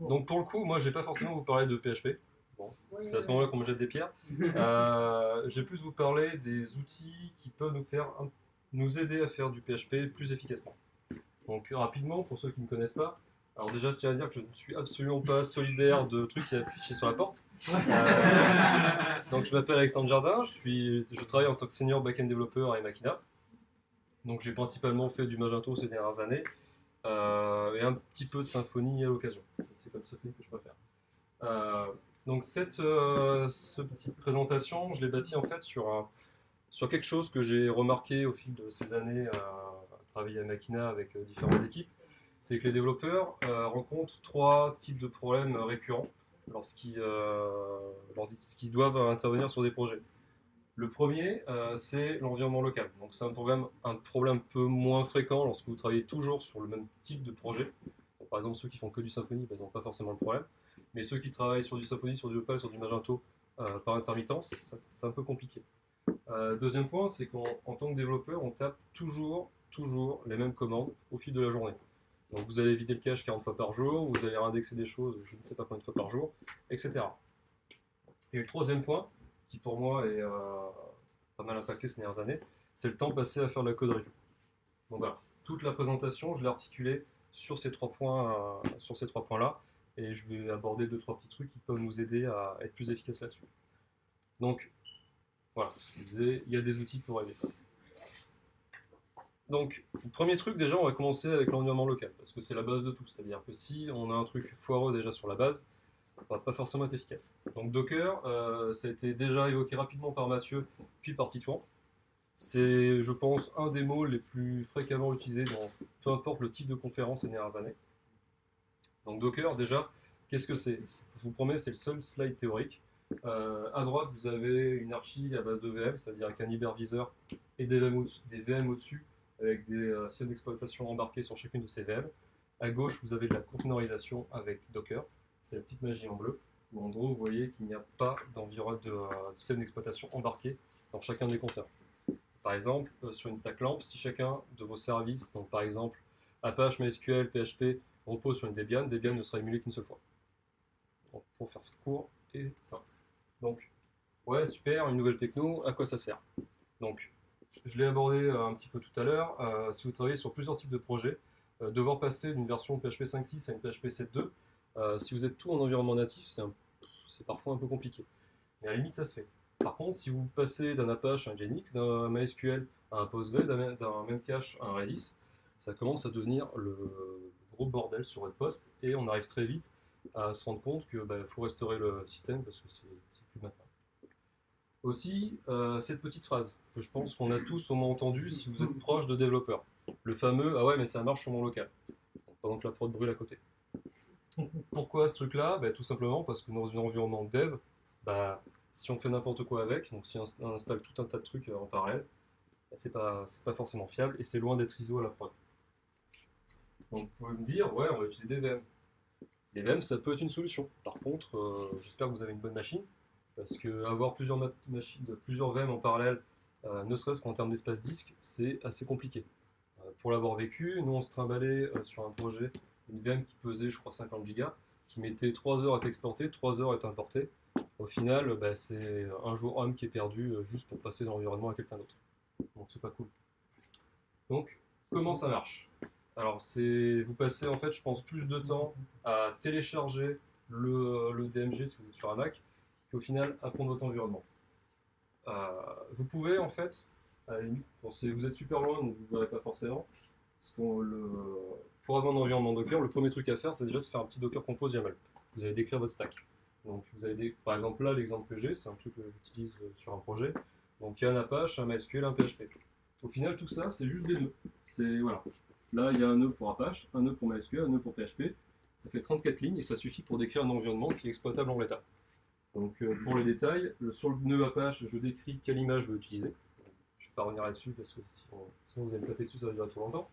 Donc pour le coup, moi je vais pas forcément vous parler de PHP. Bon, c'est à ce moment-là qu'on me jette des pierres. Je vais plus vous parler des outils qui peuvent nous aider à faire du PHP plus efficacement. Donc rapidement, pour ceux qui ne me connaissent pas, alors déjà je tiens à dire que je ne suis absolument pas solidaire de trucs qui affichés sur la porte. Donc je m'appelle Alexandre Jardin, je travaille en tant que senior backend développeur à Emakina. Donc j'ai principalement fait du Magento ces dernières années et un petit peu de Symfony à l'occasion. C'est comme Symfony que je préfère. Euh, donc cette petite présentation, je l'ai bâtie en fait sur quelque chose que j'ai remarqué au fil de ces années à travailler à Makina avec différentes équipes. C'est que les développeurs rencontrent trois types de problèmes récurrents lorsqu'ils doivent intervenir sur des projets. Le premier, c'est l'environnement local. Donc c'est un problème peu moins fréquent lorsque vous travaillez toujours sur le même type de projet. Donc, par exemple, ceux qui font que du Symfony, ils n'ont pas forcément le problème. Mais ceux qui travaillent sur du Symfony, sur du Opal, sur du Magento par intermittence, c'est un peu compliqué. Deuxième point, c'est qu'en tant que développeur, on tape toujours les mêmes commandes au fil de la journée. Donc vous allez vider le cache 40 fois par jour, vous allez indexer des choses je ne sais pas combien de fois par jour, etc. Et le troisième point, qui pour moi est pas mal impacté ces dernières années, c'est le temps passé à faire de la code review. Donc voilà, toute la présentation, je l'ai articulée sur ces trois points, là, et je vais aborder deux trois petits trucs qui peuvent nous aider à être plus efficaces là-dessus. Donc voilà, il y a des outils pour régler ça. Donc, le premier truc, déjà, on va commencer avec l'environnement local, parce que c'est la base de tout. C'est-à-dire que si on a un truc foireux déjà sur la base, ça va pas forcément être efficace. Donc Docker, ça a été déjà évoqué rapidement par Mathieu, puis par Titouan. C'est, je pense, un des mots les plus fréquemment utilisés dans peu importe le type de conférence ces dernières années. Donc Docker, déjà, qu'est-ce que c'est? Je vous promets, c'est le seul slide théorique. À droite, vous avez une archi à base de VM, c'est-à-dire avec un hyperviseur et des VM au-dessus, avec des systèmes d'exploitation embarqués sur chacune de ces VM. À gauche, vous avez de la containerisation avec Docker, c'est la petite magie en bleu, où en gros, vous voyez qu'il n'y a pas de système d'exploitation embarqué dans chacun des conteneurs. Par exemple, sur une stack LAMP, si chacun de vos services, donc par exemple Apache, MySQL, PHP, repose sur une Debian, Debian ne sera émulé qu'une seule fois. Donc, pour faire ce court et simple. Donc, ouais, super, une nouvelle techno, à quoi ça sert? Donc, je l'ai abordé un petit peu tout à l'heure. Si vous travaillez sur plusieurs types de projets, devoir passer d'une version PHP 5.6 à une PHP 7.2, si vous êtes tout en environnement natif, c'est parfois un peu compliqué. Mais à la limite, ça se fait. Par contre, si vous passez d'un Apache à un Nginx, d'un MySQL à un Postgre, d'un Memcache à un Redis, ça commence à devenir le gros bordel sur votre poste et on arrive très vite à se rendre compte qu'il faut restaurer le système parce que c'est plus maintenant. Aussi, cette petite phrase que je pense qu'on a tous au moins entendu si vous êtes proche de développeurs. Le fameux ah ouais, mais ça marche sur mon local, pendant que la prod brûle à côté. Pourquoi ce truc-là? Tout simplement parce que dans un environnement dev, bah, si on fait n'importe quoi avec, donc si on installe tout un tas de trucs en parallèle, c'est pas forcément fiable et c'est loin d'être ISO à la prod. Donc vous pouvez me dire, ouais, on va utiliser des VM. Les VM, ça peut être une solution. Par contre, j'espère que vous avez une bonne machine, parce que avoir plusieurs VM en parallèle, ne serait-ce qu'en termes d'espace disque, c'est assez compliqué. Pour l'avoir vécu, nous on se trimballait sur un projet, une VM qui pesait, je crois, 50 Go, qui mettait 3 heures à être exportée, 3 heures à être importée. Au final, c'est un jour homme qui est perdu juste pour passer dans l'environnement à quelqu'un d'autre. Donc c'est pas cool. Donc, comment ça marche? Alors, vous passez en fait, je pense, plus de temps à télécharger le DMG si vous êtes sur un Mac qu'au final à prendre votre environnement. Vous pouvez en fait, à la limite, si vous êtes super loin, donc vous ne verrez pas forcément. Pour avoir un environnement Docker, le premier truc à faire, c'est déjà de faire un petit Docker Compose YAML. Vous allez décrire votre stack. Donc, par exemple, là, l'exemple que j'ai, c'est un truc que j'utilise sur un projet. Donc, il y a un Apache, un MySQL, un PHP. Au final, tout ça, c'est juste des nœuds. Voilà. Là, il y a un nœud pour Apache, un nœud pour MySQL, un nœud pour PHP. Ça fait 34 lignes et ça suffit pour décrire un environnement qui est exploitable en l'état. Donc, pour les détails, sur le nœud Apache, je décris quelle image je veux utiliser. Je ne vais pas revenir là-dessus parce que sinon vous allez me taper dessus, ça va durer trop longtemps.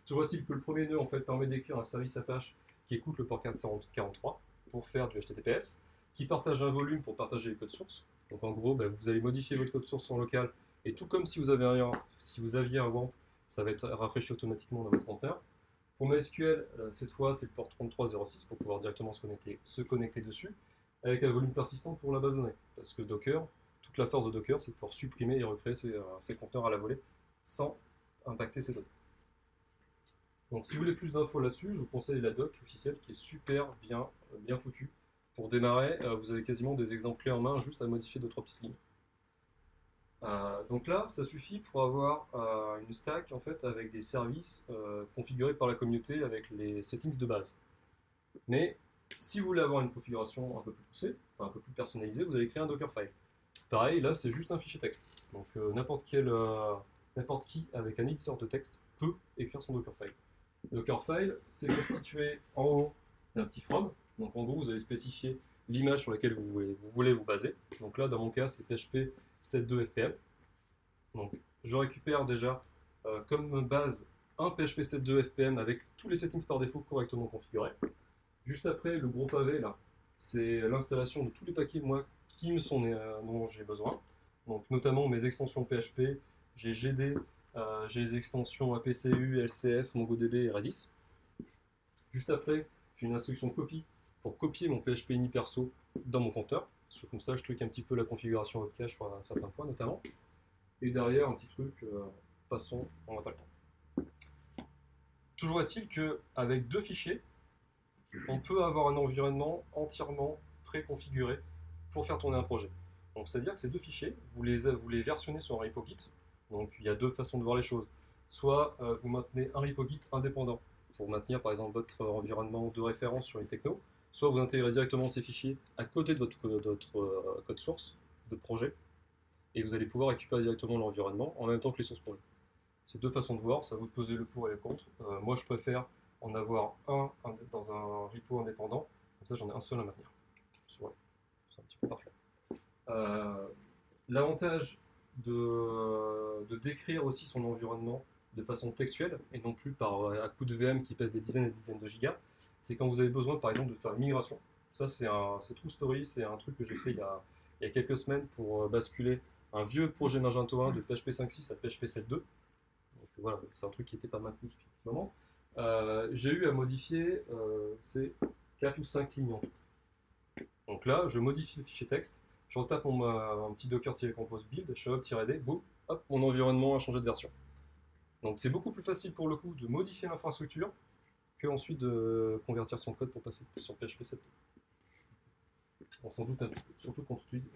Toujours-il que le premier nœud en fait, permet d'écrire un service Apache qui écoute le port 443 pour faire du HTTPS, qui partage un volume pour partager les codes sources. Donc en gros, vous allez modifier votre code source en local, et tout comme si vous aviez un WAMP, ça va être rafraîchi automatiquement dans votre conteneur. Pour MySQL, cette fois, c'est le port 3306 pour pouvoir directement se connecter dessus, avec un volume persistant pour la base de données. Parce que Docker, toute la force de Docker, c'est de pouvoir supprimer et recréer ses conteneurs à la volée sans impacter ses données. Donc si vous voulez plus d'infos là-dessus, je vous conseille la doc officielle qui est super bien foutue. Pour démarrer, vous avez quasiment des exemples clés en main, juste à modifier 2-3 petites lignes. Donc là, ça suffit pour avoir une stack en fait, avec des services configurés par la communauté avec les settings de base. Mais si vous voulez avoir une configuration un peu plus poussée, un peu plus personnalisée, vous allez créer un Dockerfile. Pareil, là c'est juste un fichier texte. Donc n'importe qui avec un éditeur de texte peut écrire son Dockerfile. Le Dockerfile, c'est constitué en haut d'un petit from. Donc en gros, vous allez spécifier l'image sur laquelle vous voulez vous baser. Donc là, dans mon cas, c'est PHP 7.2 FPM. Donc je récupère déjà comme base un PHP 7.2 FPM avec tous les settings par défaut correctement configurés. Juste après, le gros pavé, là, c'est l'installation de tous les paquets, moi, dont j'ai besoin. Donc notamment mes extensions PHP, j'ai GD, j'ai les extensions APCU, LCF, MongoDB et Redis. Juste après, j'ai une instruction copy pour copier mon PHP ini perso dans mon compteur. Parce que comme ça, je tweak un petit peu la configuration web cache sur certains points notamment. Et derrière, un petit truc, passons, on n'a pas le temps. Toujours est-il qu'avec 2 fichiers, on peut avoir un environnement entièrement préconfiguré pour faire tourner un projet. Donc c'est-à-dire que ces 2 fichiers, vous les versionnez sur un repo Git. Donc il y a 2 façons de voir les choses. Soit vous maintenez un repo Git indépendant pour maintenir par exemple votre environnement de référence sur les technos, soit vous intégrez directement ces fichiers à côté de votre code source de projet, et vous allez pouvoir récupérer directement l'environnement en même temps que les sources projets. C'est 2 façons de voir, ça vous peser le pour et le contre. Moi je préfère en avoir un dans un repo indépendant, comme ça j'en ai un seul à maintenir. C'est un petit peu parfait. L'avantage de décrire aussi son environnement de façon textuelle et non plus à coup de VM qui pèse des dizaines et des dizaines de gigas, c'est quand vous avez besoin par exemple de faire une migration. Ça c'est True Story, c'est un truc que j'ai fait il y a quelques semaines pour basculer un vieux projet Magento 1 de PHP 5.6 à PHP 7.2. Donc voilà, c'est un truc qui n'était pas maintenu depuis un moment. J'ai eu à modifier ces 4 ou 5 lignes en tout. Donc là, je modifie le fichier texte, je retape un petit docker-compose build, je fais up-d, boum, hop, mon environnement a changé de version. Donc c'est beaucoup plus facile pour le coup de modifier l'infrastructure que ensuite de convertir son code pour passer sur PHP 7. On s'en doute un petit peu, surtout quand on utilise.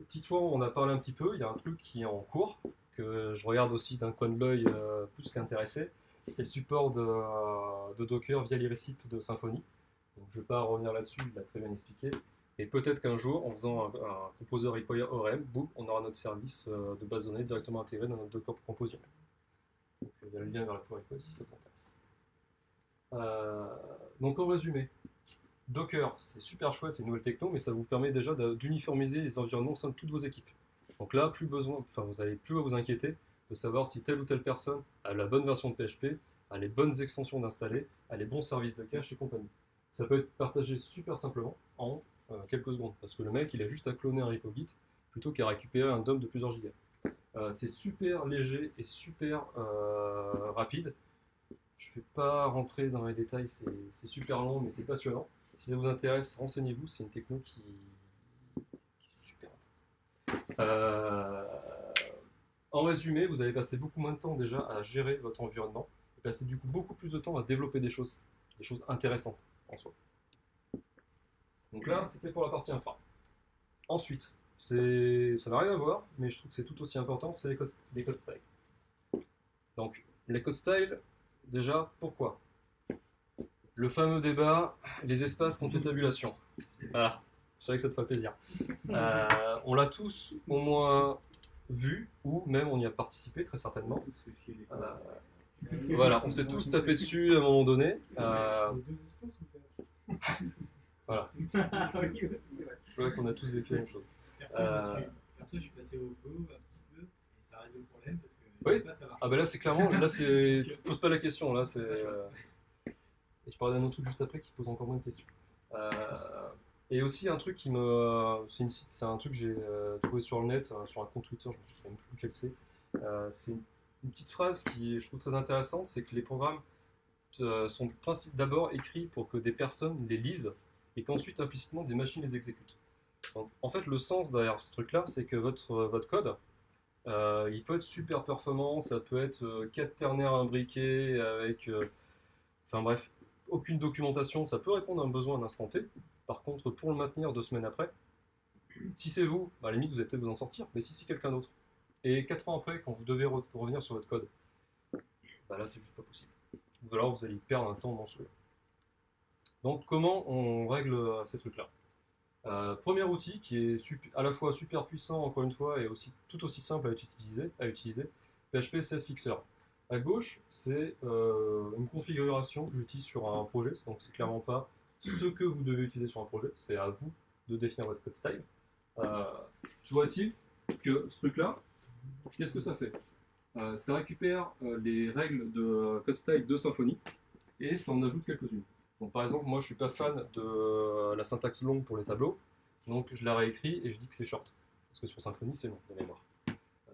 Titouan, on a parlé un petit peu, il y a un truc qui est en cours, que je regarde aussi d'un coin de l'œil plus qu'intéressé, c'est le support de Docker via l'IRECIP de Symfony. Donc, je ne vais pas revenir là-dessus, il l'a très bien expliqué. Et peut-être qu'un jour, en faisant un composer require ORM, boum, on aura notre service de base de données directement intégré dans notre Docker Composition. Donc il y a le lien vers la pull request si ça t'intéresse. Donc en résumé, Docker, c'est super chouette, c'est une nouvelle techno, mais ça vous permet déjà d'uniformiser les environnements au sein de toutes vos équipes. Donc là, vous n'allez plus à vous inquiéter de savoir si telle ou telle personne a la bonne version de PHP, a les bonnes extensions d'installer, a les bons services de cache et compagnie. Ça peut être partagé super simplement en quelques secondes, parce que le mec, il a juste à cloner un repo Git plutôt qu'à récupérer un dump de plusieurs gigas. C'est super léger et super rapide. Je ne vais pas rentrer dans les détails, c'est super long, mais c'est passionnant. Si ça vous intéresse, renseignez-vous, c'est une techno qui est super intéressante. En résumé, vous allez passer beaucoup moins de temps déjà à gérer votre environnement, et passer du coup beaucoup plus de temps à développer des choses intéressantes en soi. Donc là, c'était pour la partie infra. Ensuite, ça n'a rien à voir, mais je trouve que c'est tout aussi important, c'est les codes style. Donc, les codes style, déjà, pourquoi? Le fameux débat, les espaces contre les tabulations. Voilà, je savais que ça te ferait plaisir. On l'a tous au moins vu, ou même on y a participé très certainement. Voilà, on s'est tous tapé dessus à un moment donné. Voilà. Je vois qu'on a tous vécu la même chose. Perso, je suis passé au Go un petit peu, et ça résout le problème parce que oui. ça marche. Ah bah là c'est clairement, là c'est, tu te poses pas la question, là c'est... Et je parlerai d'un autre truc juste après qui pose encore moins de questions. Et aussi un truc qui me... C'est un truc que j'ai trouvé sur le net, sur un compte Twitter, je ne me souviens plus lequel c'est. C'est une petite phrase qui je trouve très intéressante, c'est que les programmes sont d'abord écrits pour que des personnes les lisent et qu'ensuite implicitement des machines les exécutent. Donc, en fait, le sens derrière ce truc-là, c'est que votre code, il peut être super performant, ça peut être 4 ternaires imbriqués avec, enfin bref, aucune documentation, ça peut répondre à un besoin à l'instant T. Par contre, pour le maintenir 2 semaines après, si c'est vous, à la limite vous allez peut-être vous en sortir, mais si c'est quelqu'un d'autre, et 4 ans après, quand vous devez revenir sur votre code, bah là c'est juste pas possible. Ou alors vous allez perdre un temps monstrueux. Donc comment on règle ces trucs-là? Premier outil qui est à la fois super puissant encore une fois et aussi tout aussi simple à utiliser, PHP CSS Fixer. À gauche, c'est une configuration que j'utilise sur un projet, donc c'est clairement pas ce que vous devez utiliser sur un projet, c'est à vous de définir votre code style. Tu vois-t-il que ce truc-là, qu'est-ce que ça fait? Ça récupère les règles de code style de Symfony et ça en ajoute quelques-unes. Donc, par exemple, moi je suis pas fan de la syntaxe longue pour les tableaux, donc je la réécris et je dis que c'est short. Parce que sur Symfony c'est long, de mémoire.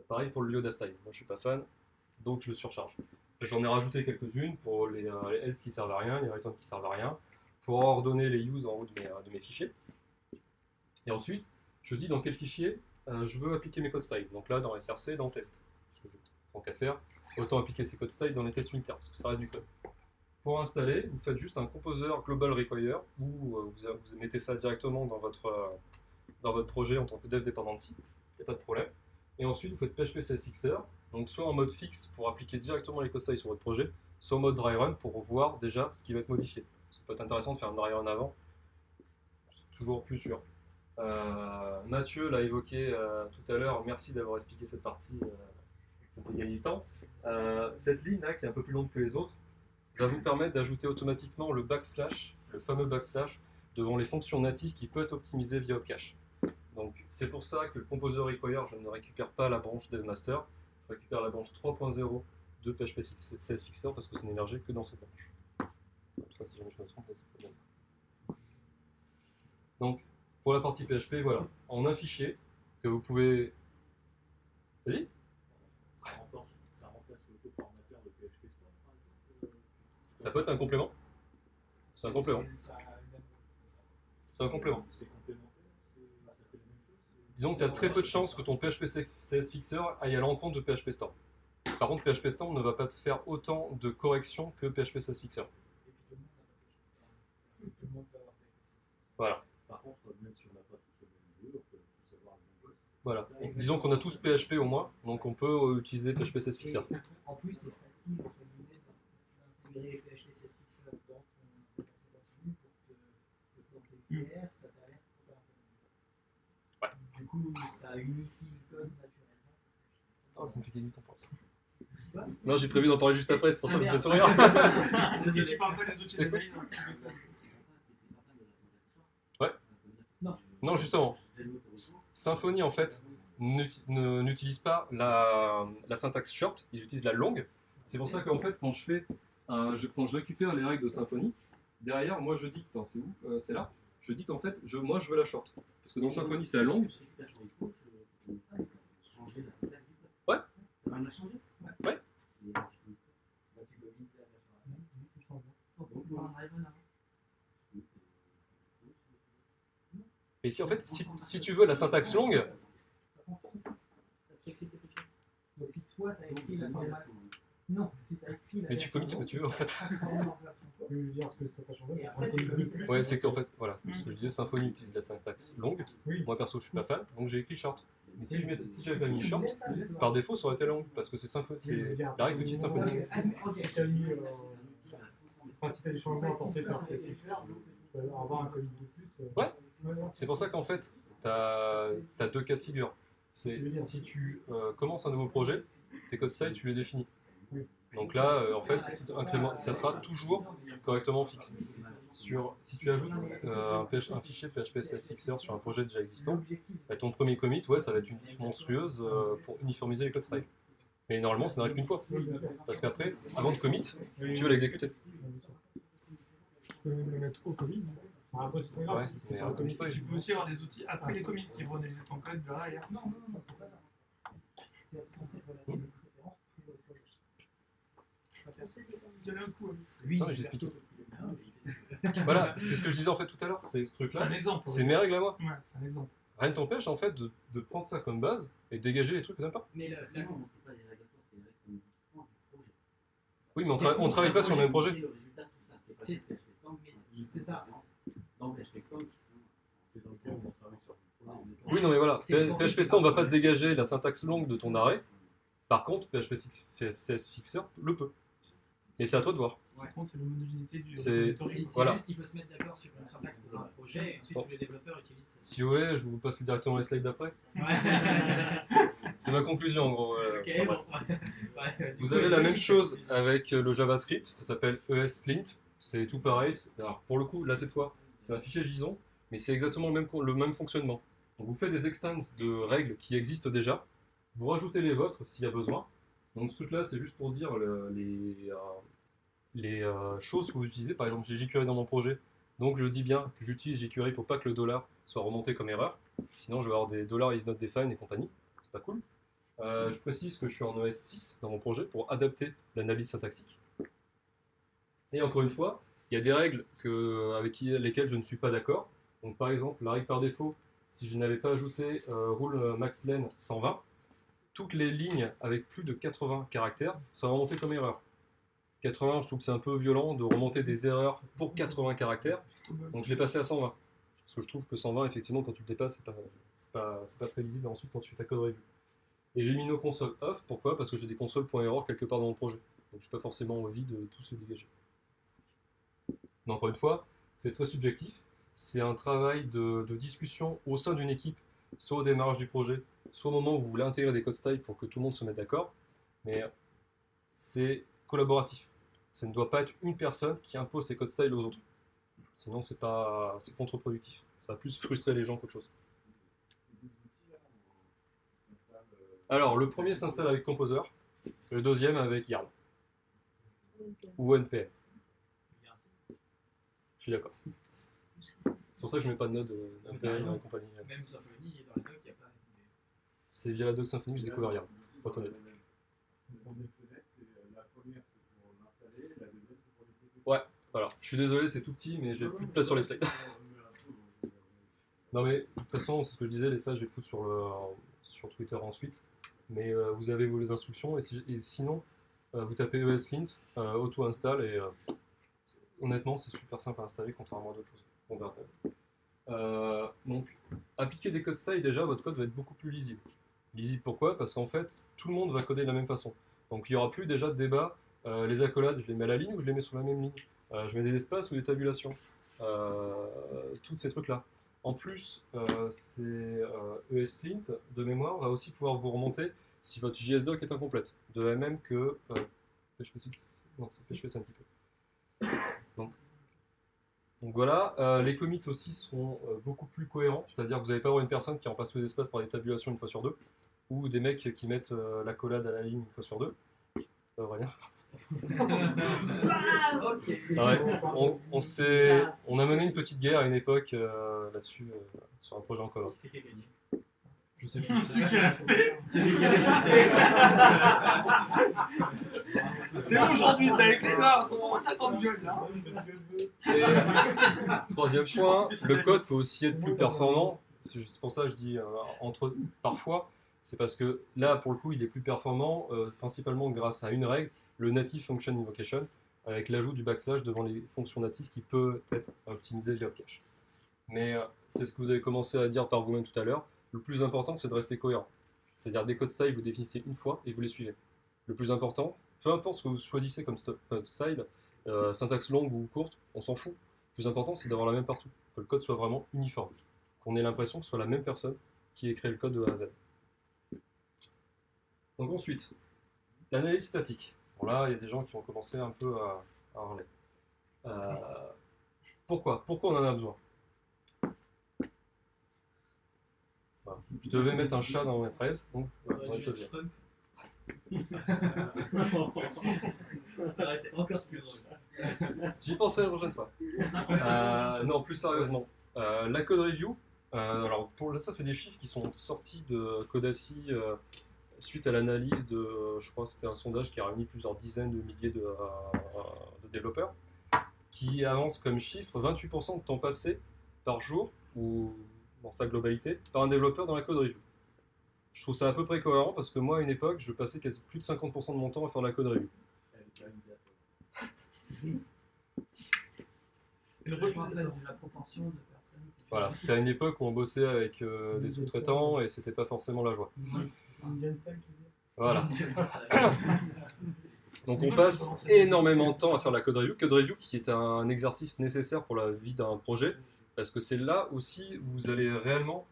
Pareil pour le Yoda style, moi je suis pas fan, donc je le surcharge. J'en ai rajouté quelques-unes pour les else qui servent à rien, les return qui servent à rien, pour ordonner les use en haut de mes fichiers. Et ensuite, je dis dans quel fichier je veux appliquer mes codes style. Donc là, dans SRC, dans test. Parce que tant qu'à faire, autant appliquer ces codes style dans les tests unitaires, parce que ça reste du code. Pour installer, vous faites juste un composer global require où vous mettez ça directement dans votre projet en tant que dev dependency, il n'y a pas de problème. Et ensuite, vous faites PHP CSS Fixer, donc soit en mode fixe pour appliquer directement les code style sur votre projet, soit en mode dry run pour voir déjà ce qui va être modifié. Ça peut être intéressant de faire un dry run avant, c'est toujours plus sûr. Mathieu l'a évoqué tout à l'heure, merci d'avoir expliqué cette partie, ça peut gagner du temps. Cette ligne là, qui est un peu plus longue que les autres, va vous permettre d'ajouter automatiquement le backslash, le fameux backslash, devant les fonctions natives qui peut être optimisé via Opcache. Donc c'est pour ça que le composer require, je ne récupère pas la branche DevMaster, je récupère la branche 3.0 de PHP CSS Fixer parce que c'est n'émergé que dans cette branche. Toutefois, si jamais je me trompe, c'est pas bien. Donc pour la partie PHP, voilà, en un fichier que vous pouvez. Vas-y. Ça remplace le code formateur de PHP Storm, par exemple. Ça peut être un complément. C'est un complément. C'est un complément. C'est complémentaire, ça fait la même chose. Disons que tu as très peu de chances que ton PHP CSS Fixer aille à l'encontre de PHP Storm. Par contre, PHP Storm ne va pas te faire autant de corrections que PHP CSS Fixer. Et puis tout le monde n'a pas PHP Storm. Tout le monde peut avoir PHP Storm. Voilà. Par contre, même si on n'a pas tous le même niveau, on peut tous avoir le même code. Voilà. Disons qu'on a tous PHP au moins, donc on peut utiliser PHP CSS Fixer. En plus, c'est facile entre guillemets d'intégrer PHP CSS Fixer dans ton continu pour que le code clair, ça t'arrête de faire un peu. Du coup, ça unifie le code naturellement. Oh, ça me fait gagner du temps pour ça. Non, j'ai prévu d'en parler juste après, c'est pour ça que ça me fait sourire. Tu parles pas des outils d'analyse. Ouais. Non, justement. Symfony, en fait, n'utilise pas la syntaxe short, ils utilisent la longue. C'est pour ça qu'en fait, quand je récupère les règles de Symfony, derrière, moi je dis, attends, c'est où? C'est là. Je dis qu'en fait, moi je veux la short. Parce que dans Symfony, c'est la longue. Ouais. Ça va me la changer. Ouais. Et si en fait, si tu veux la syntaxe longue, Donc si toi t'as écrit la formation. Non, si t'as écrit la mais tu commits ce que tu veux en fait. Je veux dire ce que ça t'a changé, c'est un commit de plus. Ouais, c'est qu'en fait, voilà, ce que je disais, Symfony utilise la syntaxe longue. Oui. Moi perso, je suis pas fan, donc j'ai écrit short. Mais si j'avais pas mis short, par défaut, ça aurait été long, parce que c'est la règle utilise Symfony. Si tu as mis, si tu as des changements apportés par CSS Fixer, tu peux avoir un commit de plus. Ouais. C'est pour ça qu'en fait, tu as 2 cas de figure. C'est si tu commences un nouveau projet, tes codes style, tu les définis. Oui. Donc là, en fait, ça sera toujours correctement fixé. Si tu ajoutes un fichier PHP CSS Fixer sur un projet déjà existant, bah, ton premier commit, ouais, ça va être une diff monstrueuse pour uniformiser les codes style. Mais normalement, ça n'arrive qu'une fois. Parce qu'après, avant de commit, tu vas l'exécuter. Tu peux même le mettre au commit. Après, c'est pas grave. Ouais, si c'est mais pas au commit. Tu peux aussi avoir des outils après les commits qui vont analyser ton code derrière. Non, c'est pas ça. C'est censé relater les préférences, c'est votre code. Vous avez un coup, Alix. Lui, Non, mais il est j'explique. perso parce qu'il est bien, mais il fait ça. Voilà, c'est ce que je disais en fait tout à l'heure. C'est ce C'est truc-là. un exemple. C'est mes règles à moi. Ouais, c'est un exemple. Rien ne t'empêche en fait de prendre ça comme base et de dégager les trucs que t'aimes pas. Mais Non, c'est pas les règles à toi, c'est les règles qu'on prend du projet. Oui, mais on, C'est on travaille pas sur le même projet. Le résultat, tout ça, c'est pas C'est- le PHP Storm, c'est ça. Dans le PHP Storm, C'est dans le cas où on travaille sur le projet. Oui, non, mais voilà. C'est PHP Storm, on va pas te dégager la syntaxe longue de ton arrêt. Par contre, PHP CSS Fixer le peut. Et c'est à toi de voir. Par contre, c'est l'homogénéité du C'est- repository. C'est Voilà. juste qu'il faut se mettre d'accord sur une syntaxe pour un projet et ensuite Bon. tous les développeurs utilisent. Si vous voulez, je vous passe directement les slides d'après. Ouais. C'est ma conclusion en gros. Ok, bon. Ouais, du Vous coup, avez la même logique, chose quoi. avec le JavaScript, ça s'appelle ESLint, c'est tout pareil. Alors pour le coup, là cette fois, c'est un fichier JSON, mais c'est exactement le même fonctionnement. Donc vous faites des extends de règles qui existent déjà, vous rajoutez les vôtres s'il y a besoin. Donc ce truc-là, c'est juste pour dire les choses que vous utilisez. Par exemple, j'ai jQuery dans mon projet, donc je dis bien que j'utilise jQuery pour pas que le dollar soit remonté comme erreur. Sinon, je vais avoir des $ is not defined et compagnie, c'est pas cool. Je précise que je suis en ES 6 dans mon projet pour adapter l'analyse syntaxique. Et encore une fois, il y a des règles avec lesquelles je ne suis pas d'accord. Donc par exemple, la règle par défaut, si je n'avais pas ajouté rule max len 120, toutes les lignes avec plus de 80 caractères seraient remontées comme erreur. 80, je trouve que c'est un peu violent de remonter des erreurs pour 80 caractères, donc je l'ai passé à 120. Parce que je trouve que 120, effectivement, quand tu le dépasses, c'est pas très lisible ensuite quand tu fais ta code review. Et j'ai mis nos consoles off, pourquoi? Parce que j'ai des consoles.error quelque part dans mon projet. Donc je n'ai pas forcément envie de tout se dégager. Mais encore une fois, c'est très subjectif. C'est un travail de discussion au sein d'une équipe, soit au démarrage du projet, soit au moment où vous voulez intégrer des code styles pour que tout le monde se mette d'accord. Mais c'est collaboratif. Ça ne doit pas être une personne qui impose ses code styles aux autres. Sinon, c'est contre-productif. Ça va plus frustrer les gens qu'autre chose. Alors, le premier s'installe avec Composer, le deuxième avec Yarn ou NPM. Je suis d'accord. C'est pour ça que je mets pas de node NPM et compagnie. Même Symfony, dans la doc, il n'y a pas. C'est via la doc Symfony que j'ai découvert Yarn, pour être honnête. La première, c'est pour l'installer, la deuxième, c'est pour l'exécuter. Ouais, voilà. Je suis désolé, c'est tout petit, mais j'ai plus de place sur les slides. Non mais, de toute façon, c'est ce que je disais, les slides, je vais foutre sur Twitter ensuite. Mais vous avez les instructions, et sinon, vous tapez ESLint, auto-install, et honnêtement, c'est super simple à installer, contrairement à d'autres choses. On verra. Donc, appliquer des code styles, déjà, votre code va être beaucoup plus lisible. Lisible pourquoi? Parce qu'en fait, tout le monde va coder de la même façon. Donc, il n'y aura plus déjà de débat. Les accolades, je les mets à la ligne ou je les mets sur la même ligne? Je mets des espaces ou des tabulations? Tous ces trucs-là. En plus, ESLint, de mémoire, va aussi pouvoir vous remonter si votre JSDoc est incomplète. De même que PHP 6. Non, c'est PHP 5 un petit peu. Donc voilà, les commits aussi seront beaucoup plus cohérents, c'est-à-dire que vous n'allez pas avoir une personne qui remplace tous les espaces par des tabulations une fois sur deux, ou des mecs qui mettent l'accolade à la ligne une fois sur deux. Ça devrait rien. Ah ouais, on a mené une petite guerre à une époque là-dessus, sur un projet en commun. C'est qui a gagné. Je sais plus. Celui qui est resté. C'est qui qui est resté. T'es aujourd'hui, t'es avec les arts, ton ta grande gueule là. Et troisième point, le code peut aussi être plus performant. C'est pour ça que je dis parfois, c'est parce que là, pour le coup, il est plus performant, principalement grâce à une règle, le native function invocation, avec l'ajout du backslash devant les fonctions natives qui peut être optimisé via cache. Mais c'est ce que vous avez commencé à dire par vous-même tout à l'heure. Le plus important, c'est de rester cohérent. C'est-à-dire des code styles, vous définissez une fois et vous les suivez. Le plus important, peu importe ce que vous choisissez comme code style, syntaxe longue ou courte, on s'en fout. Le plus important, c'est d'avoir la même partout, que le code soit vraiment uniforme, qu'on ait l'impression que ce soit la même personne qui ait créé le code de A à Z. Donc ensuite, l'analyse statique. Bon là, il y a des gens qui ont commencé un peu à parler. Pourquoi on en a besoin? Voilà. Je devais mettre un chat dans mes fraises, donc on va choisir. Ça reste encore plus drôle. J'y penserai la prochaine fois. Non, plus sérieusement. La code review, alors ça c'est des chiffres qui sont sortis de Codassi suite à l'analyse de, je crois que c'était un sondage qui a réuni plusieurs dizaines de milliers de développeurs, qui avance comme chiffre 28% de temps passé par jour, ou dans sa globalité, par un développeur dans la code review. Je trouve ça à peu près cohérent parce que moi, à une époque, je passais quasi plus de 50% de mon temps à faire de la code review. Je refuse la proportion de personnes. Voilà, c'était à une époque où on bossait avec des sous-traitants et c'était pas forcément la joie. Indian style, tu veux dire? Voilà. Donc on passe énormément de temps à faire la code review. Code review qui est un exercice nécessaire pour la vie d'un projet, parce que c'est là aussi où vous allez réellement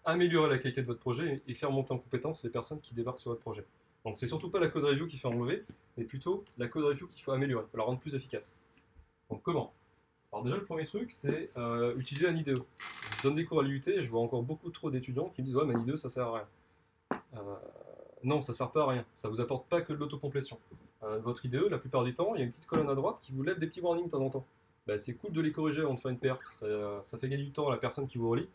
améliorer la qualité de votre projet et faire monter en compétence les personnes qui débarquent sur votre projet. Donc c'est surtout pas la code review qui fait enlever, mais plutôt la code review qu'il faut améliorer, pour la rendre plus efficace. Donc comment? Alors déjà le premier truc c'est utiliser un IDE. Je donne des cours à l'IUT et je vois encore beaucoup trop d'étudiants qui me disent ouais mais un IDE ça sert à rien. Non, ça sert pas à rien. Ça vous apporte pas que de l'autocomplétion. Votre IDE, la plupart du temps, il y a une petite colonne à droite qui vous lève des petits warnings de temps en temps. Bah, c'est cool de les corriger avant de faire une perte. Ça fait gagner du temps à la personne qui vous relie.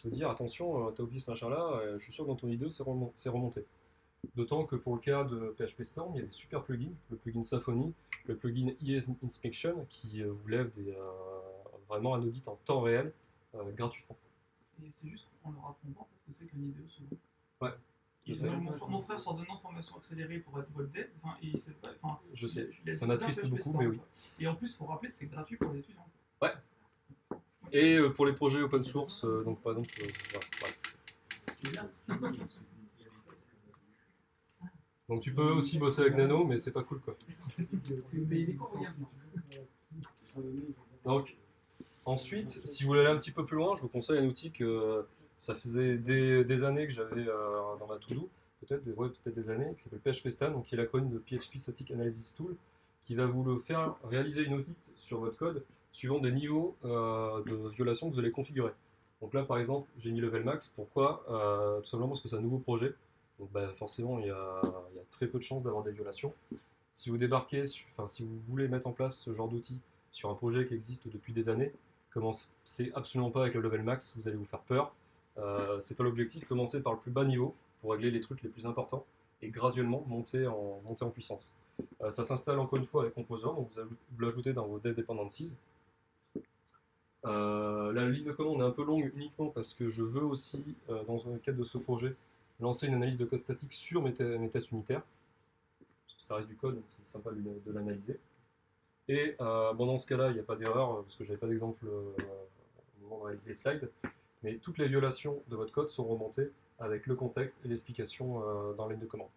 De dire attention, t'as oublié ce machin-là, je suis sûr que dans ton IDE c'est remonté. D'autant que pour le cas de PHP Storm, il y a des super plugins, le plugin Symfony, le plugin ES Inspection qui vous lève vraiment un audit en temps réel gratuitement. Et c'est juste qu'on leur apprend pas parce que c'est qu'un IDE souvent. Ouais. Je sais. Mon frère sort d'un an de formation accélérée pour être web dev, enfin, et il sait pas, enfin, Je sais, il a ça découvert m'attriste PHP beaucoup, Storm, mais oui. quoi. Et en plus, il faut rappeler, c'est gratuit pour les étudiants. Ouais. Et pour les projets open source, donc par exemple, voilà. Donc tu peux aussi bosser avec Nano, mais c'est pas cool quoi. Mais il est combien? Donc ensuite, si vous voulez aller un petit peu plus loin, je vous conseille un outil que ça faisait des années que j'avais dans ma to-do, peut-être des années, qui s'appelle PHPStan, donc qui est l'acronyme de PHP Static Analysis Tool, qui va vous le faire réaliser une audit sur votre code suivant des niveaux de violation que vous allez configurer. Donc là par exemple, j'ai mis level max, pourquoi? Tout simplement parce que c'est un nouveau projet. Donc bah, forcément, il y a très peu de chances d'avoir des violations. Si vous débarquez, si vous voulez mettre en place ce genre d'outil sur un projet qui existe depuis des années, commencez absolument pas avec le level max, vous allez vous faire peur. C'est pas l'objectif, commencez par le plus bas niveau pour régler les trucs les plus importants et graduellement monter en puissance. Ça s'installe encore une fois avec Composer, donc vous l'ajoutez dans vos dev dependencies. La ligne de commande est un peu longue uniquement parce que je veux aussi, dans le cadre de ce projet, lancer une analyse de code statique sur mes tests unitaires. Parce que ça reste du code, donc c'est sympa de l'analyser. Et dans ce cas-là, il n'y a pas d'erreur, parce que je n'avais pas d'exemple au moment de réaliser les slides. Mais toutes les violations de votre code sont remontées avec le contexte et l'explication dans la ligne de commande.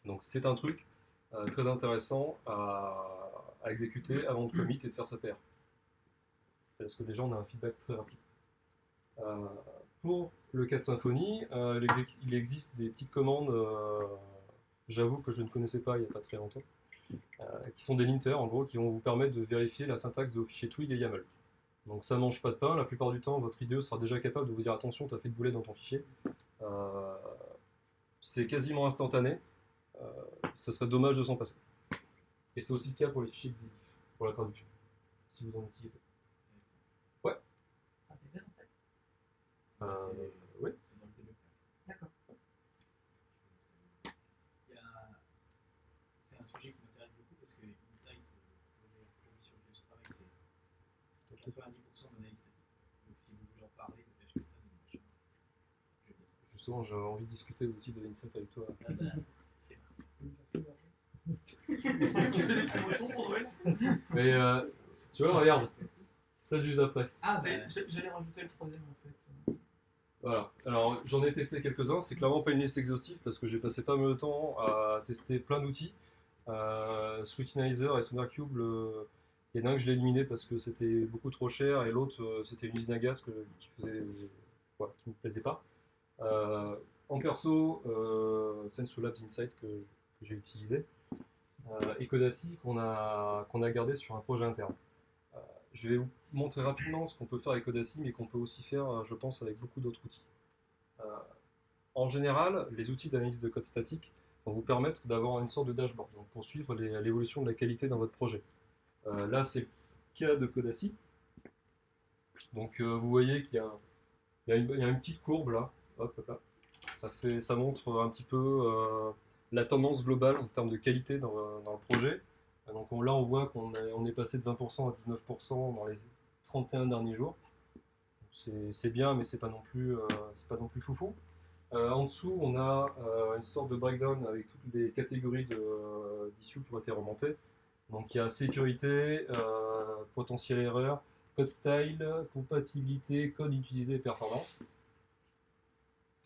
Donc c'est un truc très intéressant à exécuter avant de commit et de faire sa PR. Parce que déjà on a un feedback très rapide. Pour le cas de Symfony, il existe des petites commandes, j'avoue que je ne connaissais pas il n'y a pas très longtemps, qui sont des linters en gros, qui vont vous permettre de vérifier la syntaxe de vos fichiers Twig et YAML. Donc ça mange pas de pain, la plupart du temps votre IDE sera déjà capable de vous dire attention, tu as fait de boulet dans ton fichier. C'est quasiment instantané, ce serait dommage de s'en passer. Et c'est aussi le cas pour les fichiers XIF, pour la traduction, si vous en utilisez. Ouais. Ça t'aide en fait. Oui. C'est dans le développeur. D'accord. C'est un sujet qui m'intéresse beaucoup parce que Insight, le produit sur lequel je travaille, c'est 90% d'analyse statique. Donc si vous voulez en parler de PHP Stan ou machin, je vais dire ça. Justement, j'avais envie de discuter aussi de Insight avec toi. Ah bah, c'est Tu fais des promotions pour Noël? Mais tu vois, regarde, celle juste après. Ah, J'allais rajouter le troisième en fait. Voilà, alors j'en ai testé quelques-uns, c'est clairement pas une liste exhaustive parce que j'ai passé pas mal de temps à tester plein d'outils. Scrutinizer et SonarCube, il y en a un que je l'ai éliminé parce que c'était beaucoup trop cher et l'autre c'était une usine à gaz qui me plaisait pas. En perso, Sensu Labs Insight que j'ai utilisé, et Codassi qu'on a gardé sur un projet interne. Je vais vous montrer rapidement ce qu'on peut faire avec Codassi, mais qu'on peut aussi faire, je pense, avec beaucoup d'autres outils. En général, les outils d'analyse de code statique vont vous permettre d'avoir une sorte de dashboard, donc pour suivre l'évolution de la qualité dans votre projet. Là, c'est le cas de Codassi. Donc, vous voyez qu'il y a une petite courbe là. Hop, hop, là. Ça montre un petit peu la tendance globale en termes de qualité dans le projet. Donc là, on voit on est passé de 20% à 19% dans les 31 derniers jours. C'est bien, mais c'est pas non plus foufou. En dessous, on a une sorte de breakdown avec toutes les catégories d'issues qui ont été remontées. Donc il y a sécurité, potentielle erreur, code style, compatibilité, code utilisé et performance.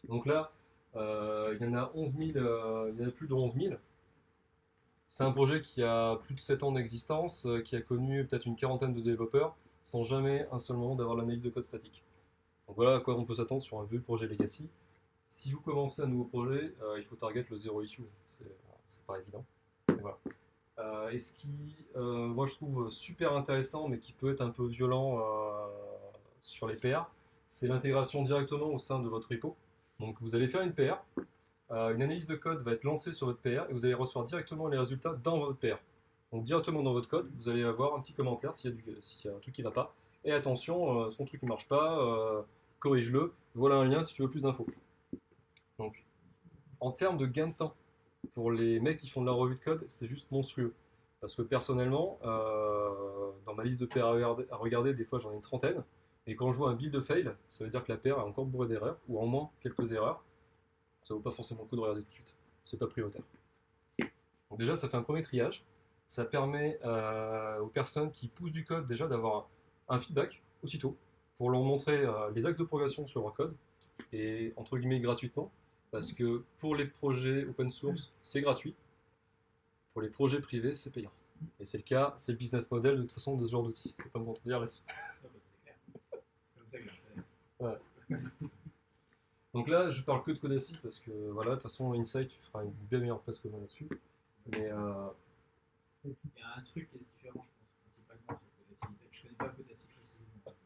Donc là, il y en a 11 000, il y en a plus de 11 000. C'est un projet qui a plus de 7 ans d'existence, qui a connu peut-être une quarantaine de développeurs, sans jamais un seul moment d'avoir l'analyse de code statique. Donc voilà à quoi on peut s'attendre sur un vieux projet legacy. Si vous commencez un nouveau projet, il faut target le zéro issue. C'est pas évident. Mais voilà. Et ce qui, moi je trouve super intéressant, mais qui peut être un peu violent sur les PR, c'est l'intégration directement au sein de votre repo. Donc vous allez faire une PR, une analyse de code va être lancée sur votre PR et vous allez recevoir directement les résultats dans votre PR. Donc directement dans votre code, vous allez avoir un petit commentaire s'il y a un truc qui ne va pas. Et attention, son truc ne marche pas, corrige-le, voilà un lien si tu veux plus d'infos. Donc en termes de gain de temps, pour les mecs qui font de la revue de code, c'est juste monstrueux. Parce que personnellement, dans ma liste de PR à regarder, des fois j'en ai une trentaine. Et quand je vois un build fail, ça veut dire que la PR est encore bourrée d'erreurs, ou en moins quelques erreurs. Ça vaut pas forcément le coup de regarder tout de suite. C'est pas prioritaire. Donc déjà, ça fait un premier triage. Ça permet aux personnes qui poussent du code déjà d'avoir un feedback aussitôt pour leur montrer les axes de progression sur leur code et entre guillemets gratuitement. Parce que pour les projets open source, c'est gratuit. Pour les projets privés, c'est payant. Et c'est le cas, c'est le business model de toute façon de ce genre d'outils. Il ne faut pas me contredire là-dessus. C'est clair. Comme ça que Ouais. Donc là, je parle que de Codassi parce que voilà, de toute façon, Insight fera une bien meilleure place que moi là-dessus. Mais il y a un truc qui est différent, je pense, principalement sur Codassi. Je connais pas Codassi précisément. Je pense que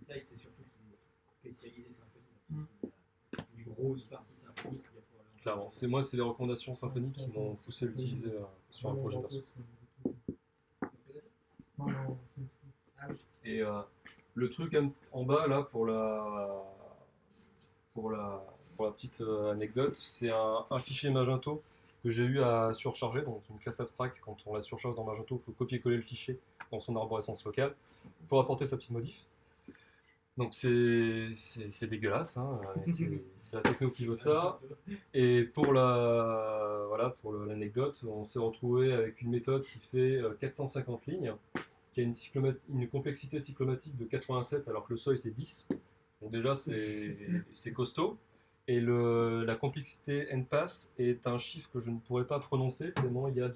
Insight, c'est surtout qu'il est spécialisé Symfony. Il y a une grosse partie Symfony qu'il y a pour clairement, c'est les recommandations Symfony qui m'ont poussé à l'utiliser sur un projet perso. Et le truc en bas là pour la petite anecdote, c'est un fichier Magento que j'ai eu à surcharger, donc une classe abstract. Quand on la surcharge dans Magento, il faut copier-coller le fichier dans son arborescence locale pour apporter sa petite modif. Donc c'est dégueulasse, hein. C'est la techno qui veut ça. Et pour l'anecdote, on s'est retrouvé avec une méthode qui fait 450 lignes, qui a une complexité cyclomatique de 87 alors que le seuil c'est 10. Donc déjà c'est costaud. Et la complexité NPass est un chiffre que je ne pourrais pas prononcer tellement il y a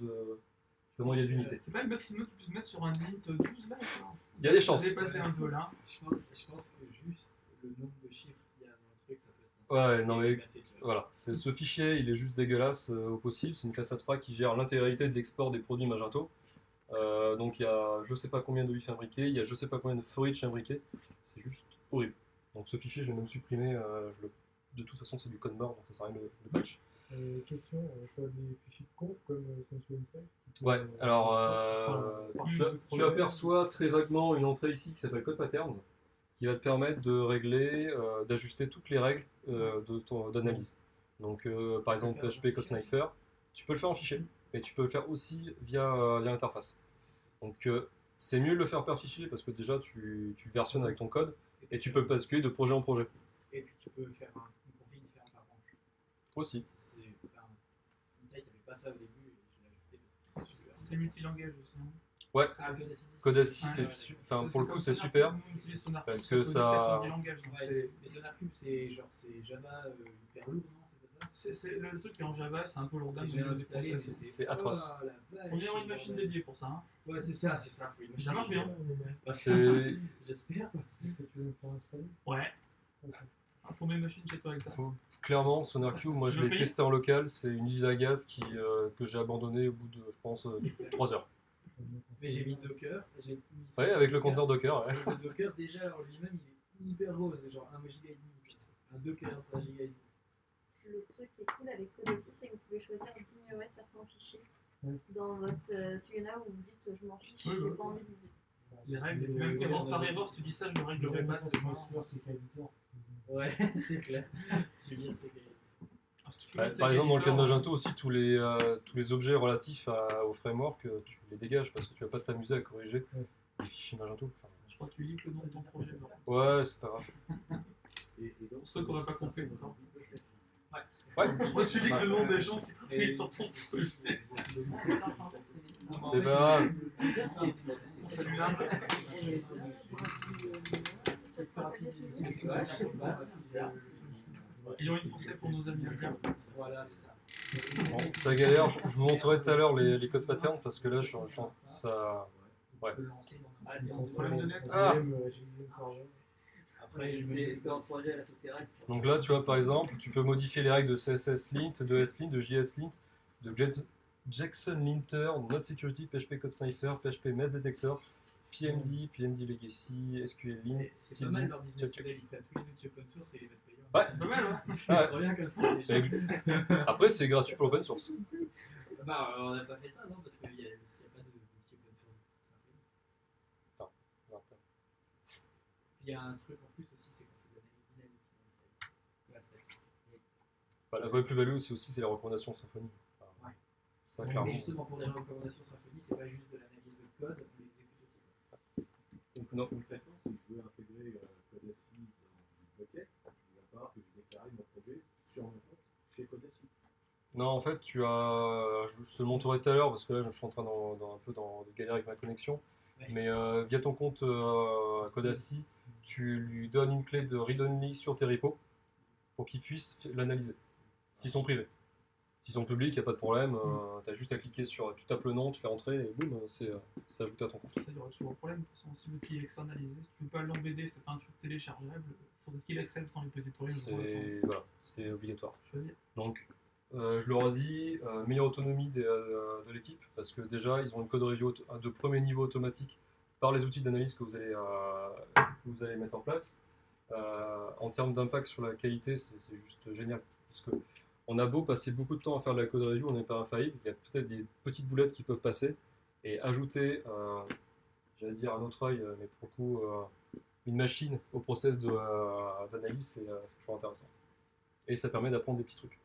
d'unités. C'est pas le maximum que tu puisses mettre sur un int 12 là? Il y a des chances. Dépasser un peu là. Je pense que juste le nombre de chiffres qu'il y a dans le truc, ça peut être Ouais, non mais voilà, ce fichier il est juste dégueulasse au possible. C'est une classe abstract qui gère l'intégralité de l'export des produits Magento. Donc il y a je sais pas combien de if imbriqués, il y a je sais pas combien de for each imbriqués. C'est juste horrible. Donc ce fichier je l'ai même supprimé. De toute façon c'est du code mort donc ça sert à rien de patch. Question, tu as des fichiers de conf comme Sensu Insight? Ouais, alors tu aperçois très vaguement une entrée ici qui s'appelle Code Patterns qui va te permettre de régler, d'ajuster toutes les règles d'analyse. Donc par exemple PHP CodeSniper, tu peux le faire en fichier, mais tu peux le faire aussi via interface. Donc c'est mieux de le faire par fichier parce que déjà tu versionnes avec ton code et tu peux le basculer de projet en projet. Et puis tu peux faire une config différente par branche. Aussi. Insight n'avait pas ça au début et je l'ai ajouté parce que c'est super. C'est multilangage aussi. Hein. Ouais, Ah, Codassi pour le coup c'est super parce que ça. Mais SonarCube c'est Java hyper lourd, non? C'est pas ça? C'est le truc qui est en Java, c'est un peu lourd. J'ai installé, c'est atroce. Oh, la vache. On dirait une machine dédiée pour ça. Hein. Ouais, c'est ça. Ça marche bien. J'espère. Est-ce que tu veux me faire installer? Ouais. Pour mes machines chez toi avec ça. Clairement, SonarCube, moi je l'ai testé en local, c'est une usine à gaz que j'ai abandonnée au bout de, je pense, 3 heures. Mais j'ai mis Docker. Ouais, avec le conteneur Docker. Ouais. Le Docker, déjà, en lui-même, il est hyper gros. C'est genre 1 giga et demi. Putain. Un Docker, 1 giga et demi. Le truc qui est cool avec Codassi, c'est que vous pouvez choisir d'ignorer certains fichiers dans votre Suyana où vous dites je m'en fiche, je n'ai pas envie de viser. Les règles, même quand par erreur, si tu dis ça, je ne réglerai pas. C'est pas sûr, c'est quel éditeur? Ouais, c'est clair. C'est bien, c'est clair. Par exemple, dans le cas de Magento aussi, tous les objets relatifs au framework, tu les dégages parce que tu vas pas t'amuser à corriger les fichiers Magento. Enfin, Je crois que tu lis le nom de ton projet. ouais, c'est pas grave. Pour ceux qui n'auraient pas compris encore. Ouais. Moi, je lis le nom des gens qui travaillent sur ton projet. C'est pas grave. Celui-là. Ayons une pensée pour nos amis indiens. Voilà, c'est ça. Bon, ça galère. Je vous montrerai tout à l'heure les codes patterns parce que là, ça. Ouais. Problème de net. Ah. Après, je me en 3G à la souterraine. Donc là, tu vois, par exemple, tu peux modifier les règles de CSS-lint, de S-lint, de JS-lint, de Jackson-linter, Node Security, PHP Code Sniper, PHP Mess Detector, PMD, PMD Legacy, SQL-lint, C'est pas mal Style-lint, leur business check. model, ils prennent tous les outils open source et ils les mettent payants. Ouais. C'est pas mal, hein. C'est Ouais. trop bien comme ça déjà. Après, c'est gratuit pour l'open source. Bah, on n'a pas fait ça, non, parce qu'il n'y a, pas d'outils open source. Il y a un truc en plus aussi, c'est qu'on fait de l'analyse dynamique dans le site. Bah, la vraie plus-value aussi, c'est les recommandations Symfony. Enfin, Ouais. ça, Mais clairement. justement, pour les recommandations Symfony, c'est pas juste de l'analyse de code, on les exécute aussi. Donc, Non. concrètement, si je veux intégrer Codassi dans une bucket, il va falloir que je déclare mon projet sur mon compte chez Codassi. Non, en fait, je te le montrerai tout à l'heure parce que là, je suis en train un peu de galérer avec ma connexion. Ouais. Mais via ton compte Codassi, tu lui donnes une clé de read-only sur tes repos pour qu'il puisse l'analyser. S'ils sont privés. S'ils sont publics, il n'y a pas de problème. Tu as juste à cliquer sur, tu tapes le nom, tu fais entrer et boum, c'est ajouté à ton compte. Ça, il y aura toujours un problème. De toute façon, si l'outil est externalisé, si tu veux pas l'embêter, c'est pas un truc téléchargeable, il faudrait qu'il accepte ton repository. C'est obligatoire. Choisir. Donc, je leur ai dit meilleure autonomie de l'équipe parce que déjà, ils ont une code review de premier niveau automatique par les outils d'analyse que vous allez mettre en place. En termes d'impact sur la qualité, c'est juste génial. Parce que on a beau passer beaucoup de temps à faire de la code review, on n'est pas infaillible. Il y a peut-être des petites boulettes qui peuvent passer. Et ajouter, j'allais dire un autre œil, mais pour le coup, une machine au process d'analyse, c'est toujours intéressant. Et ça permet d'apprendre des petits trucs.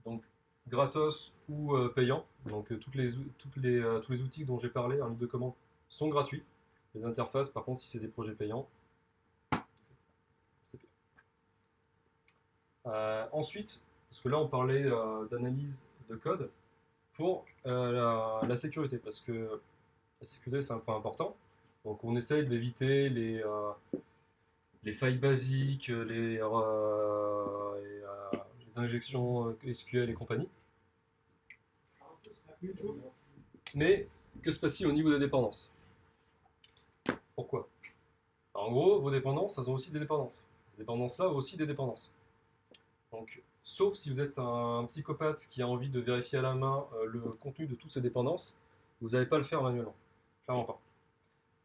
Donc, gratos ou payant. Donc, tous les outils dont j'ai parlé en ligne de commande sont gratuits. Les interfaces, par contre, si c'est des projets payants, c'est payant. Ensuite, parce que là, on parlait d'analyse de code pour la sécurité, parce que la sécurité, c'est un point important. Donc, on essaye d'éviter les failles basiques, les injections SQL et compagnie. Mais que se passe-t-il au niveau des dépendances? Pourquoi? En gros, vos dépendances, elles ont aussi des dépendances. Ces dépendances-là ont aussi des dépendances. Donc, sauf si vous êtes un psychopathe qui a envie de vérifier à la main le contenu de toutes ces dépendances, vous n'allez pas le faire manuellement. Clairement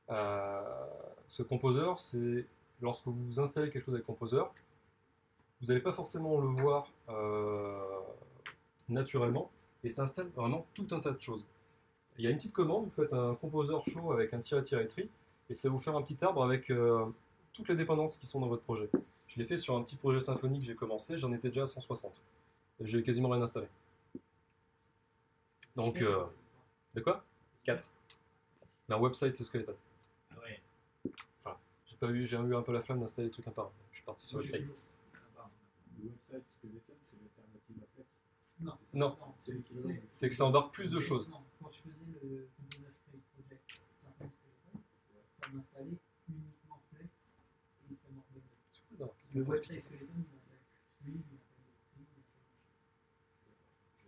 pas. Ce Composer, c'est lorsque vous installez quelque chose avec Composer, vous n'allez pas forcément le voir naturellement, et ça installe vraiment tout un tas de choses. Il y a une petite commande, vous faites un Composer show avec un tiré-tree, et ça va vous faire un petit arbre avec toutes les dépendances qui sont dans votre projet. Je l'ai fait sur un petit projet Symfony que j'ai commencé, j'en étais déjà à 160. J'ai quasiment rien installé. Donc, de quoi 4. Un website skeleton. Ah ouais. Enfin, j'ai eu un peu la flamme d'installer des trucs un par un. Je suis parti sur le website. Le website Skeleton, c'est l'alternative à Flex. Non. Non. C'est l'équivalent. C'est que ça embarque plus de choses. Non, quand je faisais le Composer Freight Project Symfony Skeleton, ça m'installait uniquement Flex et framework bundle. Le website Skeleton, il m'appelle Free, il m'appelle Free,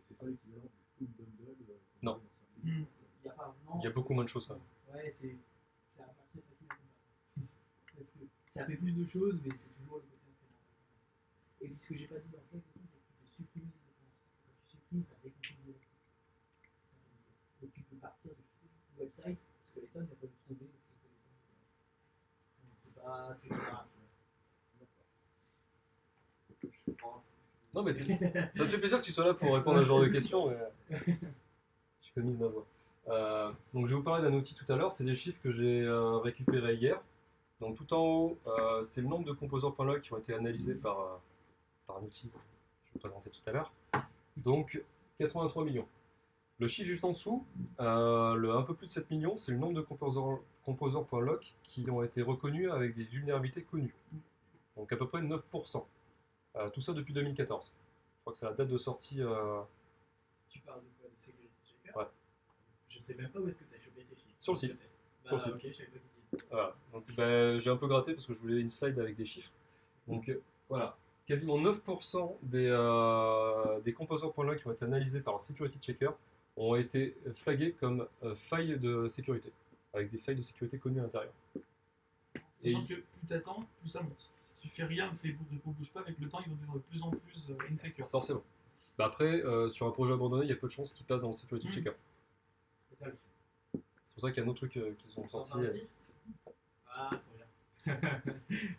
C'est pas l'équivalent du full bundle. Non. Il y a beaucoup moins de choses quand même. Ouais, c'est un pas très facile à comprendre. Parce que ça fait plus de choses, mais c'est toujours le côté implémentaire. Et puis ce que j'ai pas dit dans Flex aussi, c'est que tu peux supprimer les dépenses. Quand tu supprimes, ça décompose le website. Donc tu peux partir du website, Skeleton, et retrouver ce Skeleton. Donc c'est pas très grave. Non, mais ça me fait plaisir que tu sois là pour répondre à ce genre de questions. Mais... je peux mise ma voix. Donc, je vais vous parler d'un outil tout à l'heure. C'est des chiffres que j'ai récupérés hier. Donc tout en haut, c'est le nombre de composants.log qui ont été analysés par un outil que je vais vous présenter tout à l'heure. Donc 83 millions. Le chiffre juste en dessous, un peu plus de 7 millions, c'est le nombre de composants.log qui ont été reconnus avec des vulnérabilités connues. Donc à peu près 9%. Tout ça depuis 2014. Je crois que c'est la date de sortie. Tu parles de quoi? De Security Checker? Ouais. Je sais même pas où est-ce que tu as chopé ces chiffres. Sur le site. Bah, Sur le site. ok, je savais pas qu'ils étaient. Voilà. Donc j'ai un peu gratté parce que je voulais une slide avec des chiffres. Donc voilà. Quasiment 9% des composants.log qui ont été analysés par le Security Checker ont été flagués comme failles de sécurité, avec des failles de sécurité connues à l'intérieur. Sachant que plus t'attends, plus ça monte. Si tu fais rien, tes boucles ne bougent pas, avec le temps, ils vont devenir de plus en plus insecure. Forcément. Bah après, sur un projet abandonné, il y a peu de chances qu'il passe dans le Security Checker. C'est ça le truc. C'est pour ça qu'il y a un autre truc qu'ils ont sorti. Ah, trop bien.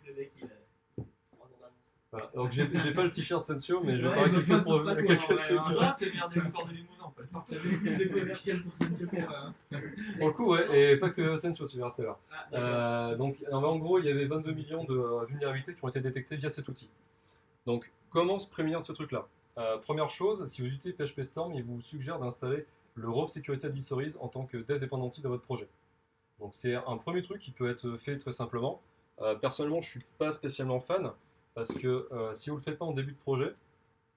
Le mec, il a 3 ans d'avance. Voilà. Donc j'ai pas le t-shirt Sensio, mais je vais Ouais, parler bah, quelques pas quelques toi, trucs. ouais, Ah, t'es merdé le corps de limousin en fait. T'avais plus de commercial pour cette seconde. Pour le coup, ouais, et pas que Sensio, tu verras tout à l'heure. Ah, d'accord. Donc en gros, il y avait 22 millions de vulnérabilités qui ont été détectées via cet outil. Donc comment se prémunir de ce truc-là? Première chose, si vous utilisez PHP Storm, il vous suggère d'installer le Rove Security Advisories en tant que dev dependency de votre projet. Donc c'est un premier truc qui peut être fait très simplement. Personnellement, je ne suis pas spécialement fan parce que si vous ne le faites pas en début de projet,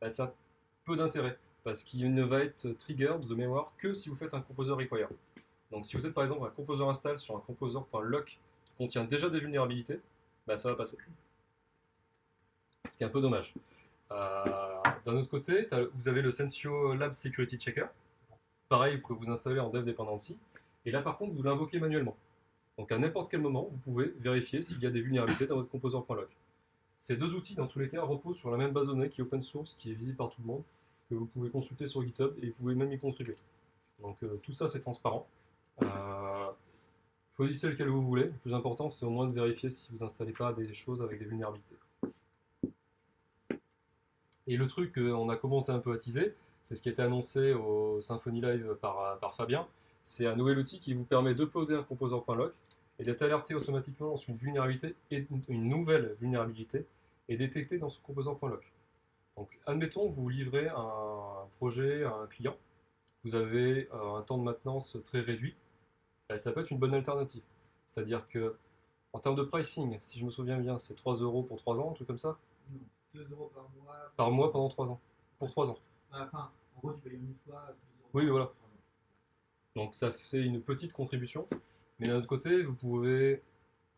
ça a peu d'intérêt parce qu'il ne va être triggered de mémoire que si vous faites un composer require. Donc si vous êtes par exemple un composer install sur un composer.lock qui contient déjà des vulnérabilités, ça va passer. Ce qui est un peu dommage. D'un autre côté, vous avez le Sensio Lab Security Checker. Pareil, que vous installez en dev dependency. Et là, par contre, vous l'invoquez manuellement. Donc, à n'importe quel moment, vous pouvez vérifier s'il y a des vulnérabilités dans votre composer.log. Ces deux outils, dans tous les cas, reposent sur la même base de données qui est open source, qui est visible par tout le monde, que vous pouvez consulter sur GitHub et vous pouvez même y contribuer. Donc, tout ça, c'est transparent. Choisissez lequel vous voulez. Le plus important, c'est au moins de vérifier si vous n'installez pas des choses avec des vulnérabilités. Et le truc qu'on a commencé un peu à teaser, c'est ce qui a été annoncé au Symfony Live par Fabien, c'est un nouvel outil qui vous permet d'uploader un composer.log et d'être alerté automatiquement lorsqu'une vulnérabilité et une nouvelle vulnérabilité est détectée dans ce composer.log. Donc, admettons, vous livrez un projet à un client, vous avez un temps de maintenance très réduit, ça peut être une bonne alternative. C'est-à-dire que, en termes de pricing, si je me souviens bien, c'est 3 € pour 3 ans, un truc comme ça? Non, 2 € par mois. Par mois pendant 3 ans. Pour 3 ans. Enfin, en gros, tu payes une fois. 2 € Oui, par voilà. mois. Donc ça fait une petite contribution, mais d'un autre côté, vous pouvez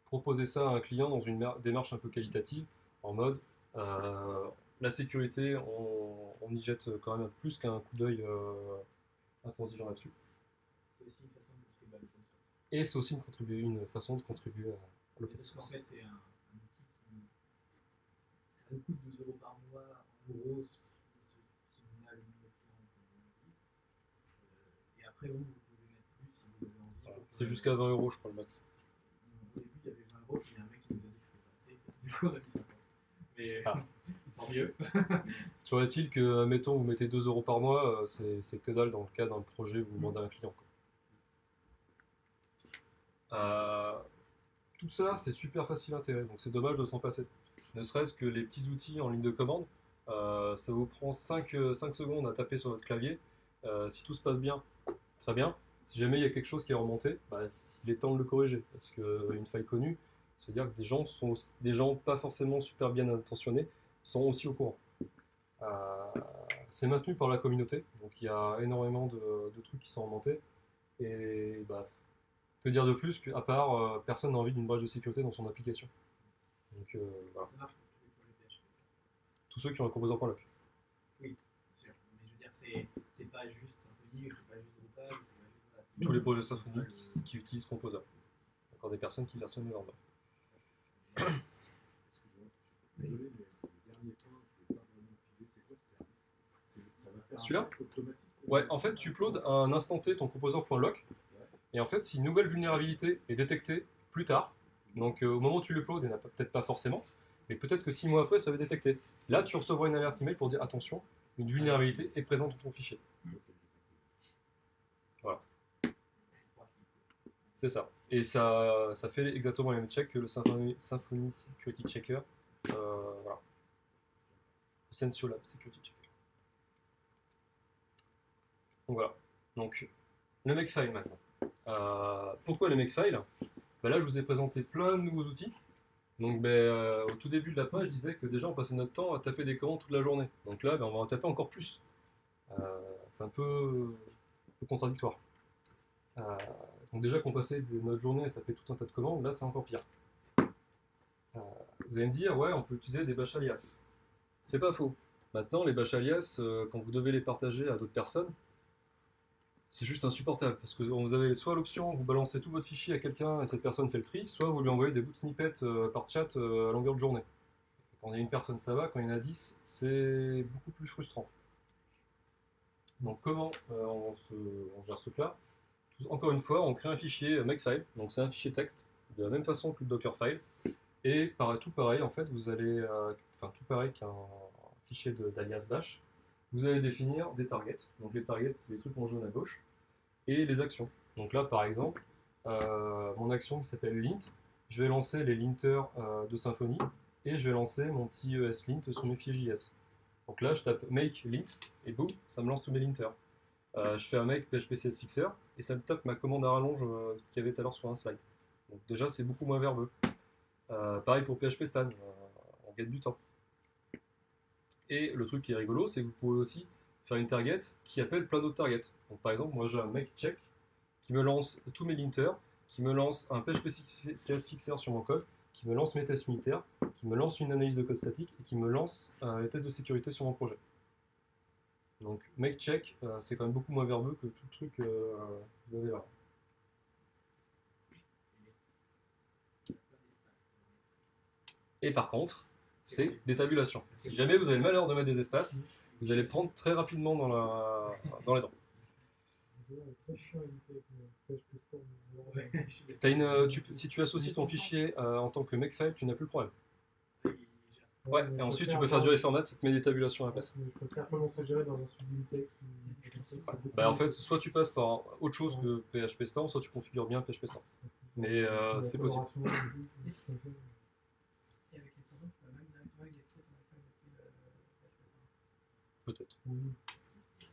proposer ça à un client dans une démarche un peu qualitative, en mode la sécurité, on y jette quand même plus qu'un coup d'œil intransigeant là-dessus. C'est aussi une façon de distribuer la licence. Et c'est aussi une façon de contribuer à l'open Parce qu'en source. fait, c'est un outil qui. Ça nous coûte 12 € par mois, en gros, si on a le nombre de clients qu'on utilise. Et après, vous pouvez mettre plus si vous avez envie. Voilà. C'est jusqu'à 20 € je crois le max. Au début, il y avait 20 €, puis il y a un mec qui nous a dit que c'était pas assez. Du coup, on a mis 50. Mais Ah. tant mieux. Serait-il que, admettons, vous mettez 2 € par mois, c'est que dalle dans le cas d'un projet, vous demandez à un client. Tout ça, c'est super facile à intégrer, donc c'est dommage de s'en passer. Ne serait-ce que les petits outils en ligne de commande, ça vous prend 5 secondes à taper sur votre clavier. Si tout se passe bien, très bien. Si jamais il y a quelque chose qui est remonté, il est temps de le corriger. Parce qu'une faille connue, c'est-à-dire que des gens pas forcément super bien intentionnés sont aussi au courant. C'est maintenu par la communauté, donc il y a énormément de trucs qui sont remontés. Et que dire de plus qu'à part, personne n'a envie d'une brèche de sécurité dans son application. Donc voilà. Ça marche pour tous les projets PHP. Tous ceux qui ont un composant.log. Oui, bien sûr. Mais je veux dire, c'est pas juste Symfony, c'est pas juste Drupal, c'est pas juste. Voilà, Tous les projets Symfony qui utilisent Composer. Encore des personnes qui versionnent le vendeur. Excusez-moi, désolé, mais le dernier point, je ne l'ai pas vraiment utilisé, c'est quoi ce service? Ça va faire Celui-là un truc automatique? Ouais, en fait, tu uploads à un instant T ton composer.log. Et en fait, si une nouvelle vulnérabilité est détectée plus tard, donc au moment où tu l'uploads, il n'y en a peut-être pas forcément, mais peut-être que 6 mois après, ça va être détecté. Là, tu recevras une alerte email pour dire attention, une vulnérabilité est présente dans ton fichier. Voilà. C'est ça. Et ça fait exactement les mêmes checks que le Symfony Security Checker. Voilà. Sensiolab Security Checker. Donc voilà. Donc, le Makefile maintenant. Pourquoi le Makefile? Là, je vous ai présenté plein de nouveaux outils. Donc, au tout début de la page, je disais que déjà, on passait notre temps à taper des commandes toute la journée. Donc là, on va en taper encore plus. C'est un peu contradictoire. Donc déjà qu'on passait notre journée à taper tout un tas de commandes, là, c'est encore pire. Vous allez me dire, ouais, on peut utiliser des bash alias. C'est pas faux. Maintenant, les bash alias, quand vous devez les partager à d'autres personnes, c'est juste insupportable, parce que vous avez soit l'option, vous balancez tout votre fichier à quelqu'un et cette personne fait le tri, soit vous lui envoyez des bouts de snippets par chat à longueur de journée. Quand il y a une personne, ça va, quand il y en a 10, c'est beaucoup plus frustrant. Donc comment on gère ce truc-là? Encore une fois, on crée un fichier Makefile, donc c'est un fichier texte, de la même façon que le Dockerfile, et tout pareil, en fait, vous allez, tout pareil qu'un fichier d'alias bash, vous allez définir des targets. Donc les targets, c'est les trucs en jaune à gauche, et les actions. Donc là, par exemple, mon action qui s'appelle lint, je vais lancer les linters de Symfony, et je vais lancer mon petit ESLint sur mes fichiers JS. Donc là, je tape make lint, et boum, ça me lance tous mes linters. Je fais un make PHP-CS fixer, et ça me tape ma commande à rallonge qu'il y avait tout à l'heure sur un slide. Donc déjà, c'est beaucoup moins verbeux. Pareil pour PHP Stan, on gagne du temps. Et le truc qui est rigolo, c'est que vous pouvez aussi faire une target qui appelle plein d'autres targets. Donc par exemple, moi j'ai un make check qui me lance tous mes linters, qui me lance un PHP-CS fixer sur mon code, qui me lance mes tests unitaires, qui me lance une analyse de code statique et qui me lance les tests de sécurité sur mon projet. Donc make check, c'est quand même beaucoup moins verbeux que tout le truc que vous avez là. Et par contre, c'est des tabulations. Si jamais vous avez le malheur de mettre des espaces, vous allez prendre très rapidement dans les dents. Si tu associes ton fichier en tant que makefile, tu n'as plus le problème. Ouais, et ensuite tu peux faire du reformat, ça te met des tabulations à la place. Je préfère commencer à gérer dans un sublime texte. En fait, soit tu passes par autre chose que PHP Storm, soit tu configures bien PHP Storm. Mais c'est possible. Peut-être.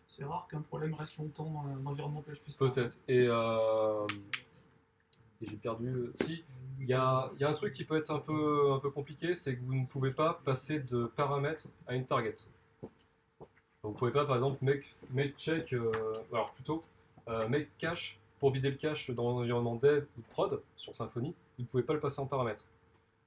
C'est rare qu'un problème reste longtemps dans l'environnement PHP Storm. Peut-être. Et j'ai perdu. Si, il y a un truc qui peut être un peu compliqué, c'est que vous ne pouvez pas passer de paramètres à une target. Donc vous ne pouvez pas, par exemple, make check, alors plutôt make cache pour vider le cache dans l'environnement dev ou de prod sur Symfony. Vous ne pouvez pas le passer en paramètres.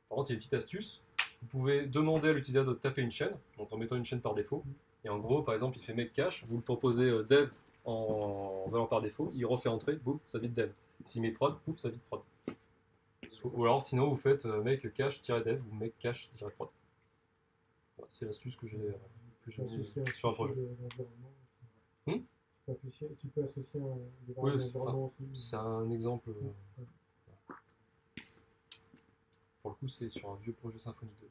Par contre, il y a une petite astuce. Vous pouvez demander à l'utilisateur de taper une chaîne, donc en mettant une chaîne par défaut. Et en gros, par exemple, il fait make cache, vous le proposez dev en valeur par défaut, il refait entrer, boum, ça vide dev. S'il met prod, pouf, ça vide prod. Ou alors sinon vous faites make cache-dev ou make cache-prod. Voilà, c'est l'astuce que j'ai mis sur un projet. Tu peux associer des Oui, environnements aussi. c'est un exemple. Pour le coup, c'est sur un vieux projet Symfony 2.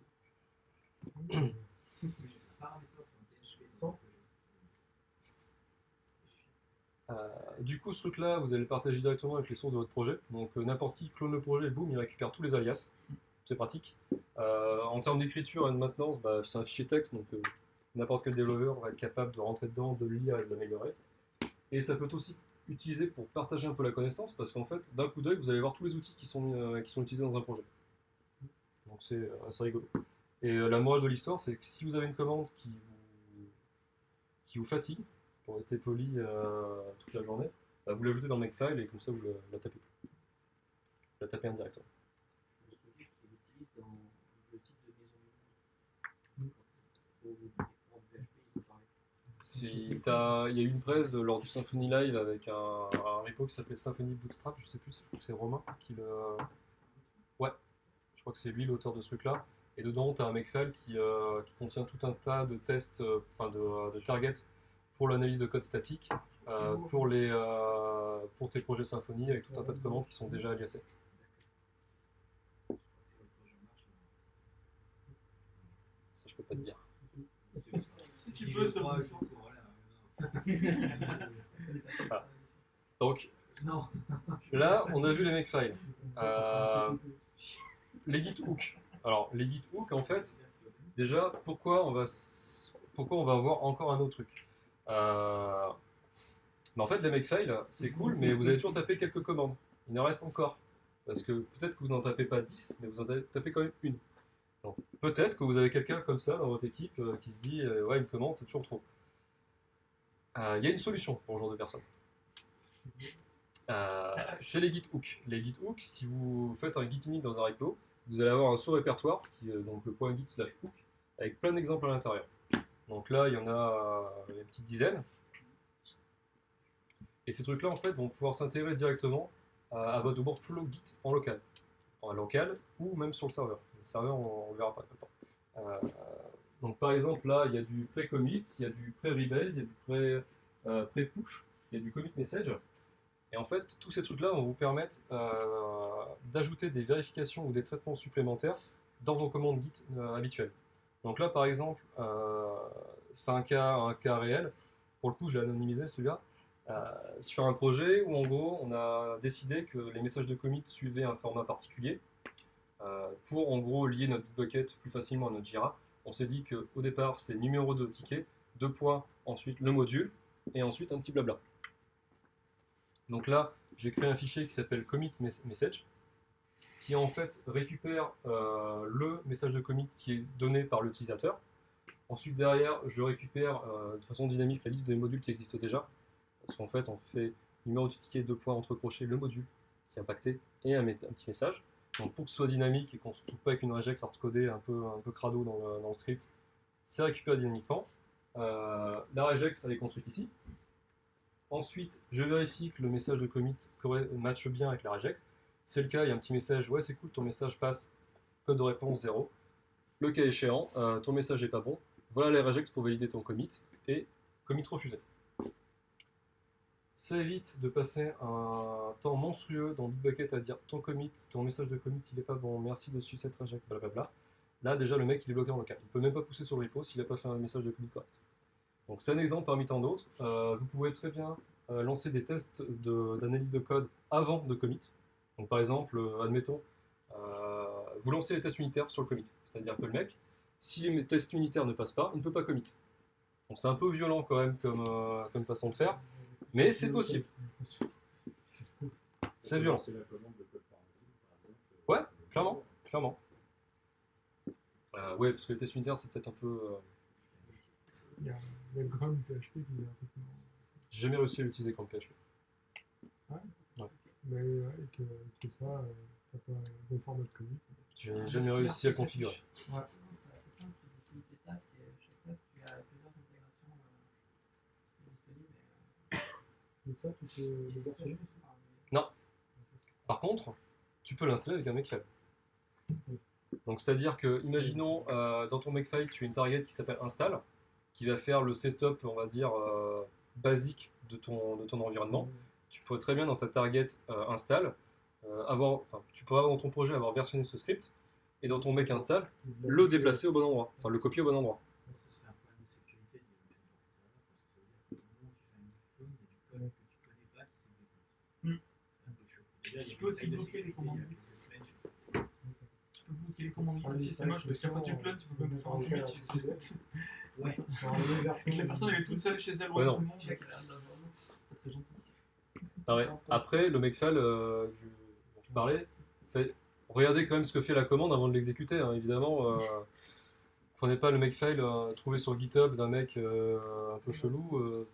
Du coup, ce truc-là, vous allez le partager directement avec les sources de votre projet. Donc, n'importe qui clone le projet, boum, il récupère tous les alias. C'est pratique. En termes d'écriture et de maintenance, c'est un fichier texte, donc n'importe quel développeur va être capable de rentrer dedans, de le lire et de l'améliorer. Et ça peut être aussi utilisé pour partager un peu la connaissance, parce qu'en fait, d'un coup d'œil, vous allez voir tous les outils qui sont utilisés dans un projet. Donc, c'est assez rigolo. Et la morale de l'histoire, c'est que si vous avez une commande qui vous fatigue, pour rester poli toute la journée, vous l'ajoutez dans le makefile et comme ça vous la tapez plus. Vous la tapez indirectement. Le truc qu'il utilise dans le site de Il y a eu une presse lors du Symfony Live avec un repo qui s'appelait Symfony Bootstrap, je sais plus, je crois que c'est Romain qui le... Ouais, je crois que c'est lui l'auteur de ce truc-là. Et dedans, tu as un makefile qui contient tout un tas de tests, de targets pour l'analyse de code statique, pour tes projets Symfony avec tout un tas de commandes qui sont déjà aliasées. Ça, je peux pas te dire. Si tu peux, ça va. Voilà. Donc, Non. Là, on a vu les makefiles. Les git hook. Alors, les git hook, en fait, déjà, pourquoi on va avoir encore un autre truc Mais en fait, les makefiles, c'est cool, mais vous avez toujours tapé quelques commandes. Il en reste encore. Parce que peut-être que vous n'en tapez pas 10, mais vous en tapez quand même une. Donc, peut-être que vous avez quelqu'un comme ça dans votre équipe qui se dit ouais, une commande, c'est toujours trop. Il y a une solution pour ce genre de personnes. Chez les git hook. Les git hook, si vous faites un git init dans un repo, vous allez avoir un sous-répertoire, qui est donc le .git/hook, avec plein d'exemples à l'intérieur. Donc là, il y en a une petite dizaine. Et ces trucs-là, en fait, vont pouvoir s'intégrer directement à votre workflow Git en local. En local ou même sur le serveur. Le serveur, on ne verra pas maintenant. Donc par exemple, là, il y a du pré-commit, il y a du pré-rebase, il y a du pré-push, il y a du commit message. Et en fait, tous ces trucs-là vont vous permettre d'ajouter des vérifications ou des traitements supplémentaires dans vos commandes Git habituelles. Donc là, par exemple, c'est un cas réel. Pour le coup, je l'ai anonymisé celui-là. Sur un projet où en gros on a décidé que les messages de commit suivaient un format particulier pour en gros lier notre bucket plus facilement à notre Jira. On s'est dit qu'au départ c'est numéro de ticket, 2 points, ensuite le module et ensuite un petit blabla. Donc là j'ai créé un fichier qui s'appelle commit message qui en fait récupère le message de commit qui est donné par l'utilisateur. Ensuite derrière je récupère de façon dynamique la liste des modules qui existent déjà. Parce qu'en fait, on fait numéro du ticket, 2 points entre crochets, le module qui est impacté et un petit message. Donc pour que ce soit dynamique et qu'on ne se retrouve pas avec une regex hardcodée un peu crado dans le script, c'est récupéré dynamiquement. La regex, elle est construite ici. Ensuite, je vérifie que le message de commit matche bien avec la regex. C'est le cas, il y a un petit message, ouais c'est cool, ton message passe, code de réponse 0. Le cas échéant, ton message n'est pas bon. Voilà les regex pour valider ton commit et commit refusé. Ça évite de passer un temps monstrueux dans Bitbucket à dire ton commit, ton message de commit il est pas bon, merci dessus cette reject, blablabla. Là déjà le mec il est bloqué en local, il peut même pas pousser sur le repo s'il n'a pas fait un message de commit correct. Donc c'est un exemple parmi tant d'autres. Vous pouvez très bien lancer des tests d'analyse de code avant de commit. Donc par exemple, admettons, vous lancez les tests unitaires sur le commit, c'est-à-dire que le mec, si les tests unitaires ne passent pas, il ne peut pas commit. Donc c'est un peu violent quand même comme façon de faire. Mais c'est possible. C'est violent. C'est la commande de code Pharmazie, par exemple. Ouais, clairement. Ouais, parce que les tests unitaires, c'est peut-être un peu. Il y a le Gram PHP qui est un truc. J'ai jamais réussi à l'utiliser comme PHP. Ouais. Ouais. Mais avec tout ça, t'as pas un bon format de commit. J'ai jamais réussi à configurer. Ouais. Non, c'est assez simple, tu définis tes tasks et chaque task, tu as plusieurs intégrations disponibles. Et ça, tu peux le versionner? Non. Par contre, tu peux l'installer avec un makefile. Donc c'est-à-dire que, imaginons, dans ton makefile, tu as une target qui s'appelle install, qui va faire le setup, on va dire, basique de ton environnement. Tu pourrais très bien dans ta target install, tu pourrais dans ton projet avoir versionné ce script, et dans ton make install, le déplacer au bon endroit, enfin le copier au bon endroit. Ce serait un problème de sécurité de mettre dans les serveurs, parce que ça veut dire que au moment où tu fais un clone, il y a du code que tu connais pas qui s'exécute. C'est un peu chaud. Déjà, Tu peux aussi bloquer les commandes. Tu peux bloquer les commandes aussi, c'est moche, parce qu'à fois tu clones, tu peux même faire un commit. Ouais. La personne elle est toute seule chez elle, Ouais, loin de non. tout le monde. C'est pas très gentil. Ah ouais. Après, le makefile dont tu parlais, regardez quand même ce que fait la commande avant de l'exécuter, hein, évidemment. Prenez pas le makefile trouvé sur GitHub d'un mec un peu chelou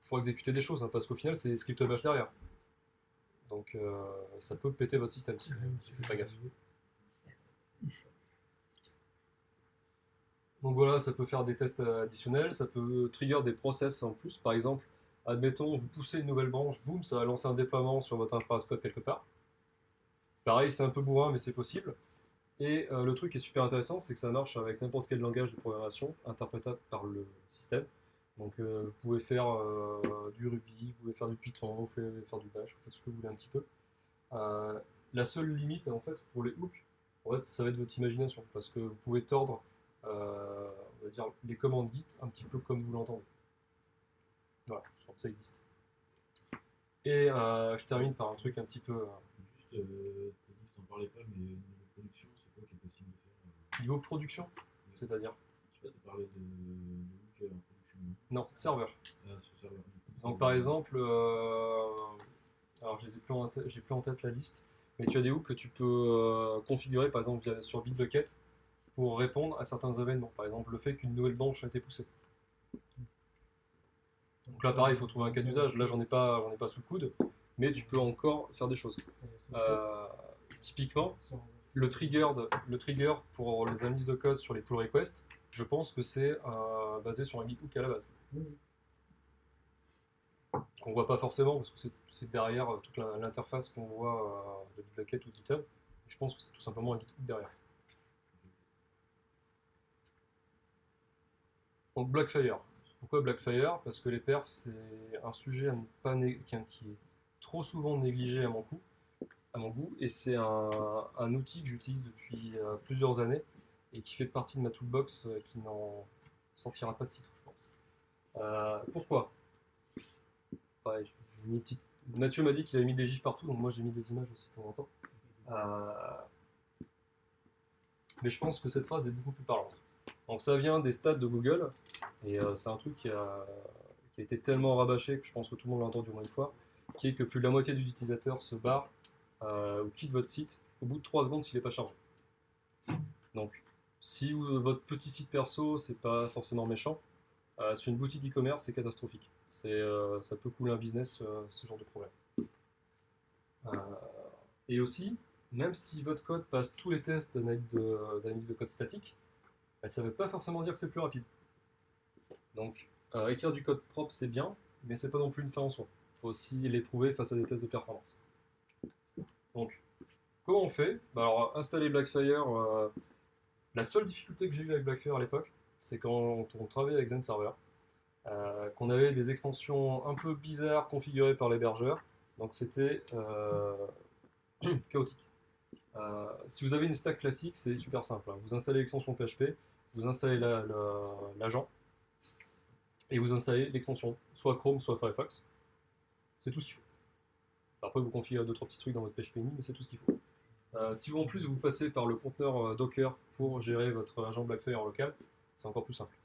pour exécuter des choses, hein, parce qu'au final c'est script bash derrière. Donc ça peut péter votre système si tu fais pas gaffe. Donc voilà, ça peut faire des tests additionnels, ça peut trigger des process en plus. Par exemple, admettons, vous poussez une nouvelle branche, boum, ça va lancer un déploiement sur votre infrastructure code quelque part. Pareil, c'est un peu bourrin, mais c'est possible. Et le truc qui est super intéressant, c'est que ça marche avec n'importe quel langage de programmation interprétable par le système. Donc vous pouvez faire du Ruby, vous pouvez faire du Python, vous pouvez faire du Bash, vous faites ce que vous voulez un petit peu. La seule limite, en fait, pour les hooks, en fait, ça va être votre imagination, parce que vous pouvez tordre on va dire, les commandes Git un petit peu comme vous l'entendez. Voilà, ça existe. Et je termine par un truc un petit peu Juste, t'as dit que t'en parlais pas, mais niveau production, c'est quoi qui est possible de faire niveau production, c'est-à-dire Je sais pas, t'as parlé de Looker en production. non, serveur. Sur serveur, du coup. Donc par exemple, alors j'ai plus en tête la liste, mais tu as des hooks que tu peux configurer par exemple sur Bitbucket pour répondre à certains événements. Par exemple, le fait qu'une nouvelle branche a été poussée. Donc là, pareil, il faut trouver un cas d'usage. Là, j'en ai pas sous le coude, mais tu peux encore faire des choses. Typiquement, le trigger pour les analyses de code sur les pull requests, je pense que c'est basé sur un Git hook à la base. Qu'on voit pas forcément parce que c'est derrière toute l'interface qu'on voit de Bitbucket ou GitHub. Je pense que c'est tout simplement un Git hook derrière. Donc Blackfire. Pourquoi Blackfire? Parce que les perfs, c'est un sujet à ne pas qui est trop souvent négligé à mon goût, et c'est un outil que j'utilise depuis plusieurs années et qui fait partie de ma toolbox qui n'en sortira pas de sitôt, je pense. Pourquoi? Pareil, j'ai mis une petite... Mathieu m'a dit qu'il avait mis des gifs partout, donc moi j'ai mis des images aussi de temps en temps. Mais je pense que cette phrase est beaucoup plus parlante. Donc ça vient des stats de Google, et c'est un truc qui a été tellement rabâché que je pense que tout le monde l'a entendu au moins une fois, qui est que plus de la moitié des utilisateurs se barrent ou quittent votre site au bout de 3 secondes s'il n'est pas chargé. Donc si votre petit site perso, c'est pas forcément méchant, sur une boutique e-commerce, c'est catastrophique. Ça peut couler un business, ce genre de problème. Et aussi, même si votre code passe tous les tests d'analyse de code statique, ça ne veut pas forcément dire que c'est plus rapide. Donc, écrire du code propre, c'est bien, mais c'est pas non plus une fin en soi. Il faut aussi l'éprouver face à des tests de performance. Donc, comment on fait? Alors, installer Blackfire, la seule difficulté que j'ai eue avec Blackfire à l'époque, c'est quand on travaillait avec ZenServer, qu'on avait des extensions un peu bizarres configurées par l'hébergeur, donc c'était chaotique. Si vous avez une stack classique, c'est super simple. Vous installez l'extension PHP, vous installez l'agent, et vous installez l'extension, soit Chrome, soit Firefox. C'est tout ce qu'il faut. Après, vous configurez 2-3 petits trucs dans votre PHP-ini, mais c'est tout ce qu'il faut. Si vous, en plus, vous passez par le conteneur Docker pour gérer votre agent Blackfire en local, c'est encore plus simple.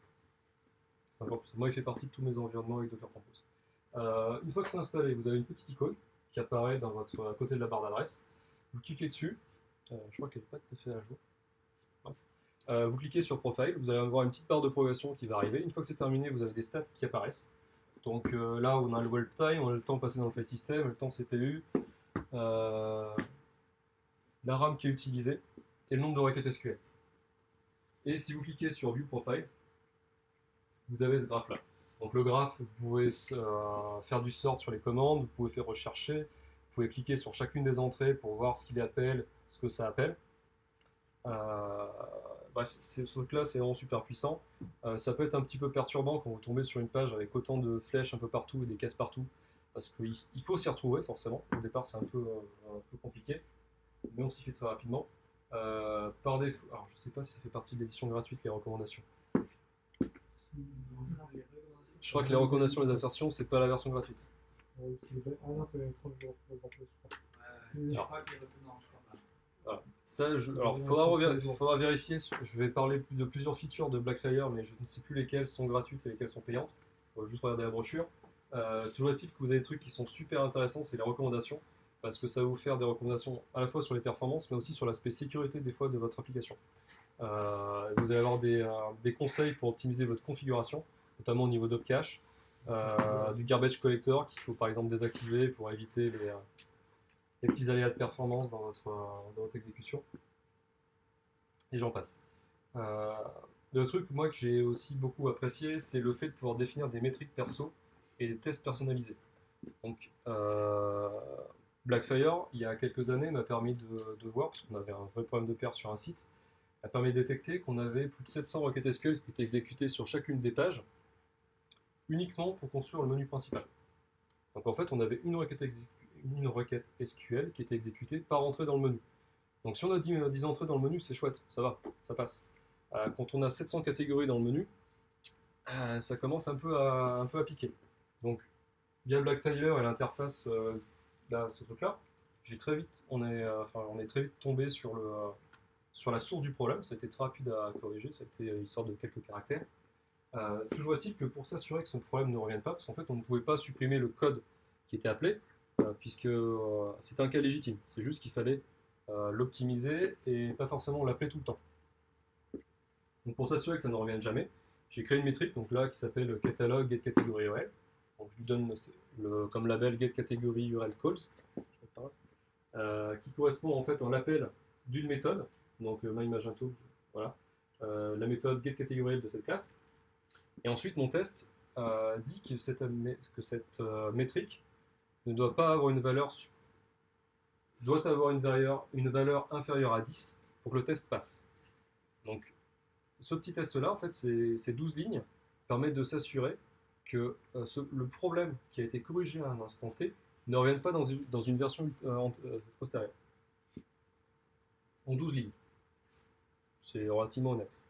Moi, il fait partie de tous mes environnements avec Docker Compose. Une fois que c'est installé, vous avez une petite icône qui apparaît à côté de la barre d'adresse. Vous cliquez dessus. Je crois qu'elle n'est pas tout à fait à jour. Bref. Vous cliquez sur Profile, vous allez avoir une petite barre de progression qui va arriver. Une fois que c'est terminé, vous avez des stats qui apparaissent. Donc là, on a le web time, on a le temps passé dans le file system, le temps CPU, la RAM qui est utilisée et le nombre de requêtes SQL. Et si vous cliquez sur View Profile, vous avez ce graphe-là. Donc le graphe, vous pouvez faire du sort sur les commandes, vous pouvez faire rechercher, vous pouvez cliquer sur chacune des entrées pour voir ce qu'il appelle, ce que ça appelle. Bref, ce truc-là, c'est vraiment super puissant. Ça peut être un petit peu perturbant quand vous tombez sur une page avec autant de flèches un peu partout et des cases partout, parce qu'il faut s'y retrouver forcément. Au départ, c'est un peu compliqué, mais on s'y fait très rapidement. Par défaut, alors je ne sais pas si ça fait partie de l'édition gratuite, les recommandations. Je crois que les recommandations et les assertions, c'est pas la version gratuite. Ah non, c'est 30 jours. Je crois que les recommandations, je crois pas. Voilà. Ça, alors, faudra vérifier. Je vais parler de plusieurs features de Blackfire, mais je ne sais plus lesquelles sont gratuites et lesquelles sont payantes. Il faut juste regarder la brochure. Toujours est-il que vous avez des trucs qui sont super intéressants, c'est les recommandations, parce que ça va vous faire des recommandations à la fois sur les performances, mais aussi sur l'aspect sécurité des fois de votre application. Vous allez avoir des conseils pour optimiser votre configuration, notamment au niveau d'Opcache, du garbage collector qu'il faut par exemple désactiver pour éviter les petits aléas de performance dans votre exécution. Et j'en passe. Le truc, moi, que j'ai aussi beaucoup apprécié, c'est le fait de pouvoir définir des métriques perso et des tests personnalisés. Donc, Blackfire, il y a quelques années, m'a permis de voir, parce qu'on avait un vrai problème de perf sur un site, a permis de détecter qu'on avait plus de 700 requêtes SQL qui étaient exécutées sur chacune des pages, uniquement pour construire le menu principal. Donc en fait, on avait une requête SQL qui était exécutée par entrée dans le menu. Donc si on a 10 entrées dans le menu, c'est chouette, ça va, ça passe. Quand on a 700 catégories dans le menu, ça commence un peu à piquer. Donc via le Blackfire et l'interface ce truc-là, on est très vite tombé sur la source du problème. C'était très rapide à corriger, c'était l'histoire de quelques caractères. Toujours est-il que pour s'assurer que ce problème ne revienne pas, parce qu'en fait on ne pouvait pas supprimer le code qui était appelé, puisque c'était un cas légitime. C'est juste qu'il fallait l'optimiser et pas forcément l'appeler tout le temps. Donc pour s'assurer que ça ne revienne jamais, j'ai créé une métrique donc là qui s'appelle catalogue getCategory URL. Donc je lui donne comme label getCategory URL calls, qui correspond en fait à l'appel d'une méthode, donc myMagento, voilà, la méthode getCategory de cette classe. Et ensuite mon test dit que cette métrique ne doit pas avoir une valeur une valeur inférieure à 10 pour que le test passe. Donc ce petit test-là, en fait, ces 12 lignes permettent de s'assurer que le problème qui a été corrigé à un instant T ne revienne pas dans une version postérieure. En 12 lignes. C'est relativement honnête.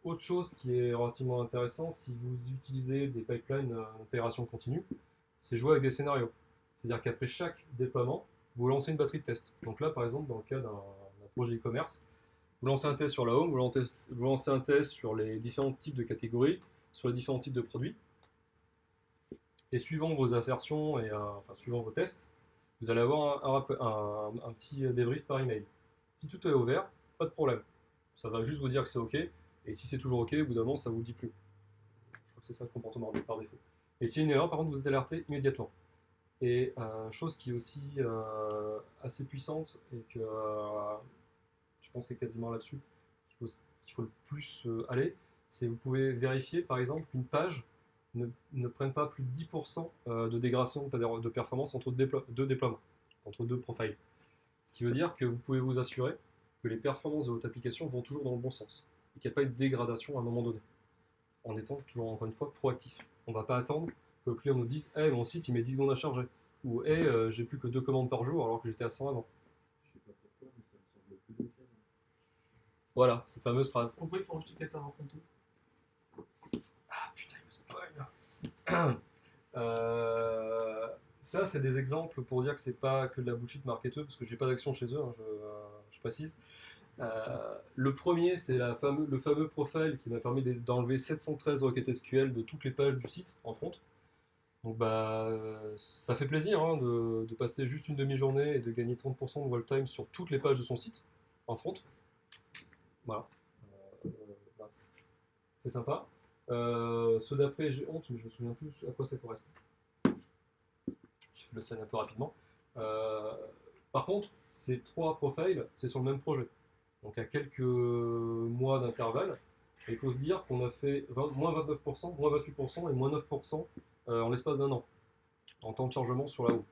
Autre chose qui est relativement intéressant, si vous utilisez des pipelines d'intégration continue, c'est jouer avec des scénarios. C'est-à-dire qu'après chaque déploiement, vous lancez une batterie de tests. Donc là, par exemple, dans le cas d'un projet e-commerce, vous lancez un test sur la home, vous lancez un test sur les différents types de catégories, sur les différents types de produits. Et suivant vos assertions et suivant vos tests, vous allez avoir un petit débrief par email. Si tout est ouvert, pas de problème. Ça va juste vous dire que c'est OK. Et si c'est toujours OK, au bout d'un moment, ça ne vous dit plus. Je crois que c'est ça le comportement par défaut. Et s'il y a une erreur, par contre, vous êtes alerté immédiatement. Et chose qui est aussi assez puissante et que je pense que c'est quasiment là-dessus qu'il faut le plus aller, c'est que vous pouvez vérifier par exemple qu'une page ne prenne pas plus de 10% de dégradation de performance entre deux déploiements, entre deux profils. Ce qui veut dire que vous pouvez vous assurer que les performances de votre application vont toujours dans le bon sens et qu'il n'y a pas de dégradation à un moment donné, en étant toujours encore une fois proactif. On ne va pas attendre que le client nous dise hey, mon site il met 10 secondes à charger, ou hey, j'ai plus que 2 commandes par jour alors que j'étais à 100 avant. Je sais pas pourquoi, mais ça me semble plus local. Voilà, cette fameuse phrase. Pourquoi il faut rejeter les serveurs frontaux? Ah putain, il me spoil. Ça, c'est des exemples pour dire que c'est pas que de la bullshit marketeuse, parce que j'ai pas d'action chez eux, hein, je précise. Le premier, c'est le fameux profile qui m'a permis d'enlever 713 requêtes SQL de toutes les pages du site en front. Donc ça fait plaisir hein, de passer juste une demi-journée et de gagner 30% de wall time sur toutes les pages de son site en front. Voilà. C'est sympa. Ceux d'après, j'ai honte, mais je me souviens plus à quoi ça correspond. Je le scanne un peu rapidement. Par contre, ces 3 profiles, c'est sur le même projet. Donc à quelques mois d'intervalle, il faut se dire qu'on a fait moins 29%, moins 28% et moins 9% en l'espace d'un an, en temps de chargement sur la home.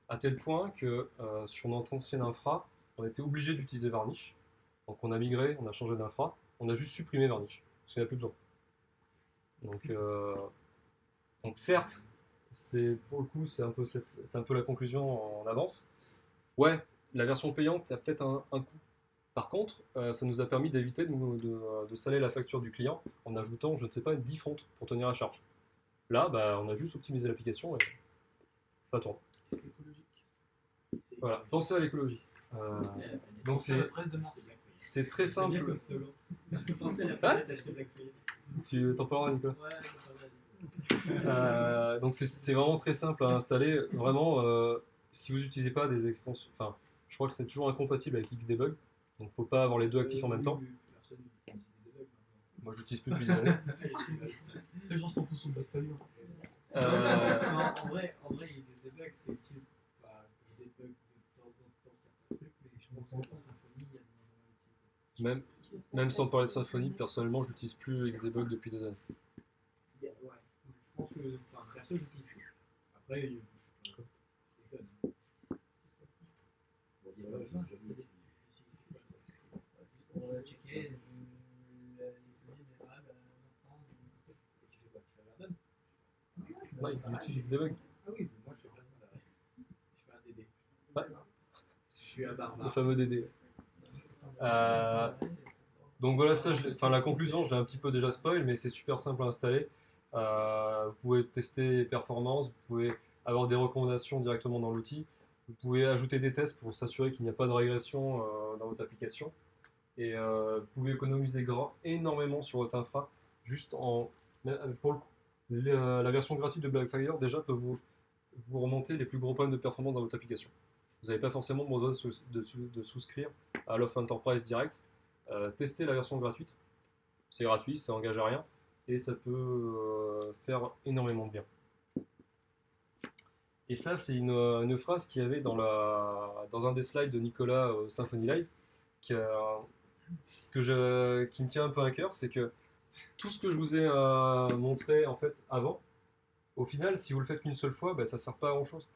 À tel point que sur notre ancienne infra, on était obligé d'utiliser Varnish. Donc on a migré, on a changé d'infra, on a juste supprimé Varnish, parce qu'il n'y a plus besoin. Donc certes, pour le coup, c'est un peu la conclusion en avance. Ouais, la version payante a peut-être un coût. Par contre, ça nous a permis d'éviter de saler la facture du client en ajoutant, je ne sais pas, 10 fronts pour tenir la charge. Là, on a juste optimisé l'application et ça tourne. C'est écologique. Voilà, pensez à l'écologie. Donc la presse de Mars. c'est très C'est bien simple. comme slogan. C'est censé la planète acheter de l'actualité. Tu t'en parleras, Nicolas? Ouais, ça va. Donc c'est vraiment très simple à installer. Vraiment, si vous n'utilisez pas des extensions, enfin, je crois que c'est toujours incompatible avec Xdebug, donc faut pas avoir les deux actifs en même temps. Personne n'utilise des bugs maintenant. Moi, je l'utilise plus depuis des années. Les gens sont tous sous Blackfire. Non, en vrai, il y a des bugs, c'est utile. Enfin, des bugs de temps en temps, certains trucs, mais je pense que dans Symfony, il y a de moins en moins d'utilité. Même sans parler de Symfony, personnellement, je n'utilise plus Xdebug depuis des années. Ouais, je pense que perso, j'utilise plus. Après, je déconne. Bon, ça va, j'ai jamais utilisé. Pour checker les données des variables à l'instant. Tu fais quoi? Tu fais Verdun? Ouais, il utilise Xdebug. Ah oui, mais moi je fais pas de mal. Je fais un DD. Ouais. Je suis un Le barbare. fameux DD. Donc voilà, la conclusion, je l'ai un petit peu déjà spoil, mais c'est super simple à installer. Vous pouvez tester les performances, vous pouvez avoir des recommandations directement dans l'outil. Vous pouvez ajouter des tests pour s'assurer qu'il n'y a pas de régression dans votre application. Et vous pouvez économiser énormément sur votre infra juste en... Pour le coup, la version gratuite de Blackfire déjà peut vous remonter les plus gros problèmes de performance dans votre application. Vous n'avez pas forcément besoin de souscrire à l'offre Enterprise Direct. Testez la version gratuite. C'est gratuit, ça n'engage à rien. Et ça peut faire énormément de bien. Et ça, c'est une phrase qu'il y avait dans un des slides de Nicolas Symfony Live qui me tient un peu à cœur, c'est que tout ce que je vous ai montré en fait avant, au final, si vous le faites qu'une seule fois, ça ne sert pas à grand chose.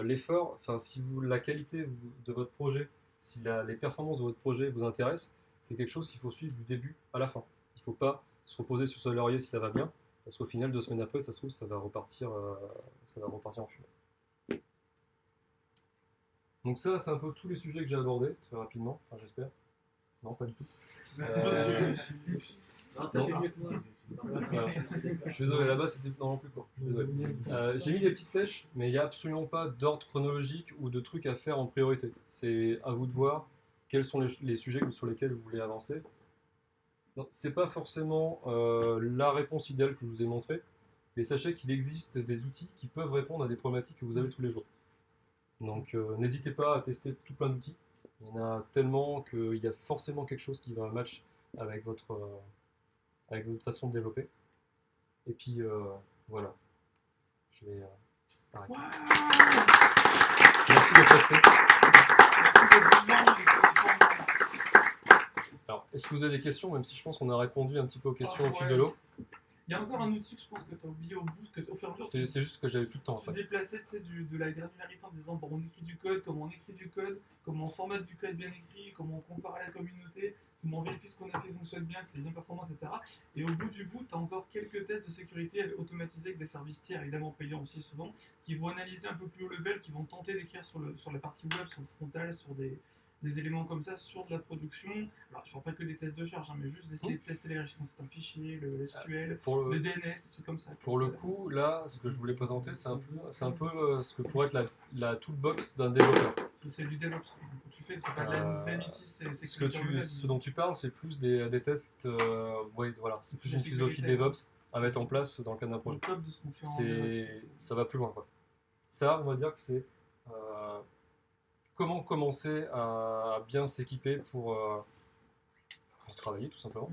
L'effort, si la qualité de votre projet, si les performances de votre projet vous intéressent, c'est quelque chose qu'il faut suivre du début à la fin. Il ne faut pas se reposer sur ce laurier si ça va bien, parce qu'au final, 2 semaines après, ça se trouve, ça va repartir en fumée. Donc ça, c'est un peu tous les sujets que j'ai abordés, très rapidement, enfin j'espère. Non, pas du tout. Je suis désolé, là-bas c'était normalement plus court. J'ai mis des petites flèches, mais il n'y a absolument pas d'ordre chronologique ou de trucs à faire en priorité. C'est à vous de voir quels sont les sujets sur lesquels vous voulez avancer. C'est pas forcément la réponse idéale que je vous ai montrée, mais sachez qu'il existe des outils qui peuvent répondre à des problématiques que vous avez tous les jours. Donc n'hésitez pas à tester tout plein d'outils. Il y en a tellement qu'il y a forcément quelque chose qui va match avec votre façon de développer. Et puis voilà. Je vais arrêter. Wow. Merci d'être resté. Alors, est-ce que vous avez des questions, même si je pense qu'on a répondu un petit peu aux questions au fil de l'eau? Il y a encore un outil que je pense que tu as oublié au bout, au fur et à mesure. C'est juste que j'avais plus de temps. Tu déplaçais de la granularité en disant bon, on écrit du code, comment on écrit du code, comment on formate du code bien écrit, comment on compare à la communauté, comment on vérifie ce qu'on a fait fonctionne bien, que c'est bien performant, etc. Et au bout du bout, tu as encore quelques tests de sécurité automatisés avec des services tiers, évidemment payants aussi souvent, qui vont analyser un peu plus haut level, qui vont tenter d'écrire sur la partie web, sur le frontal, sur des éléments comme ça sur de la production. Alors, je ne fais pas que des tests de charge, mais juste d'essayer de tester les registres d'un fichier, le SQL, le DNS, des trucs comme ça. Pour le coup, là, ce que je voulais présenter, c'est un peu ce que pourrait être la toolbox d'un développeur. C'est du DevOps. Tu fais, c'est pas de la même ici, c'est ce dont tu parles, c'est plus des tests. Voilà, c'est plus une philosophie DevOps à mettre en place dans le cadre d'un projet. Ça va plus loin, quoi. Ça, on va dire que c'est comment commencer à bien s'équiper pour travailler, tout simplement.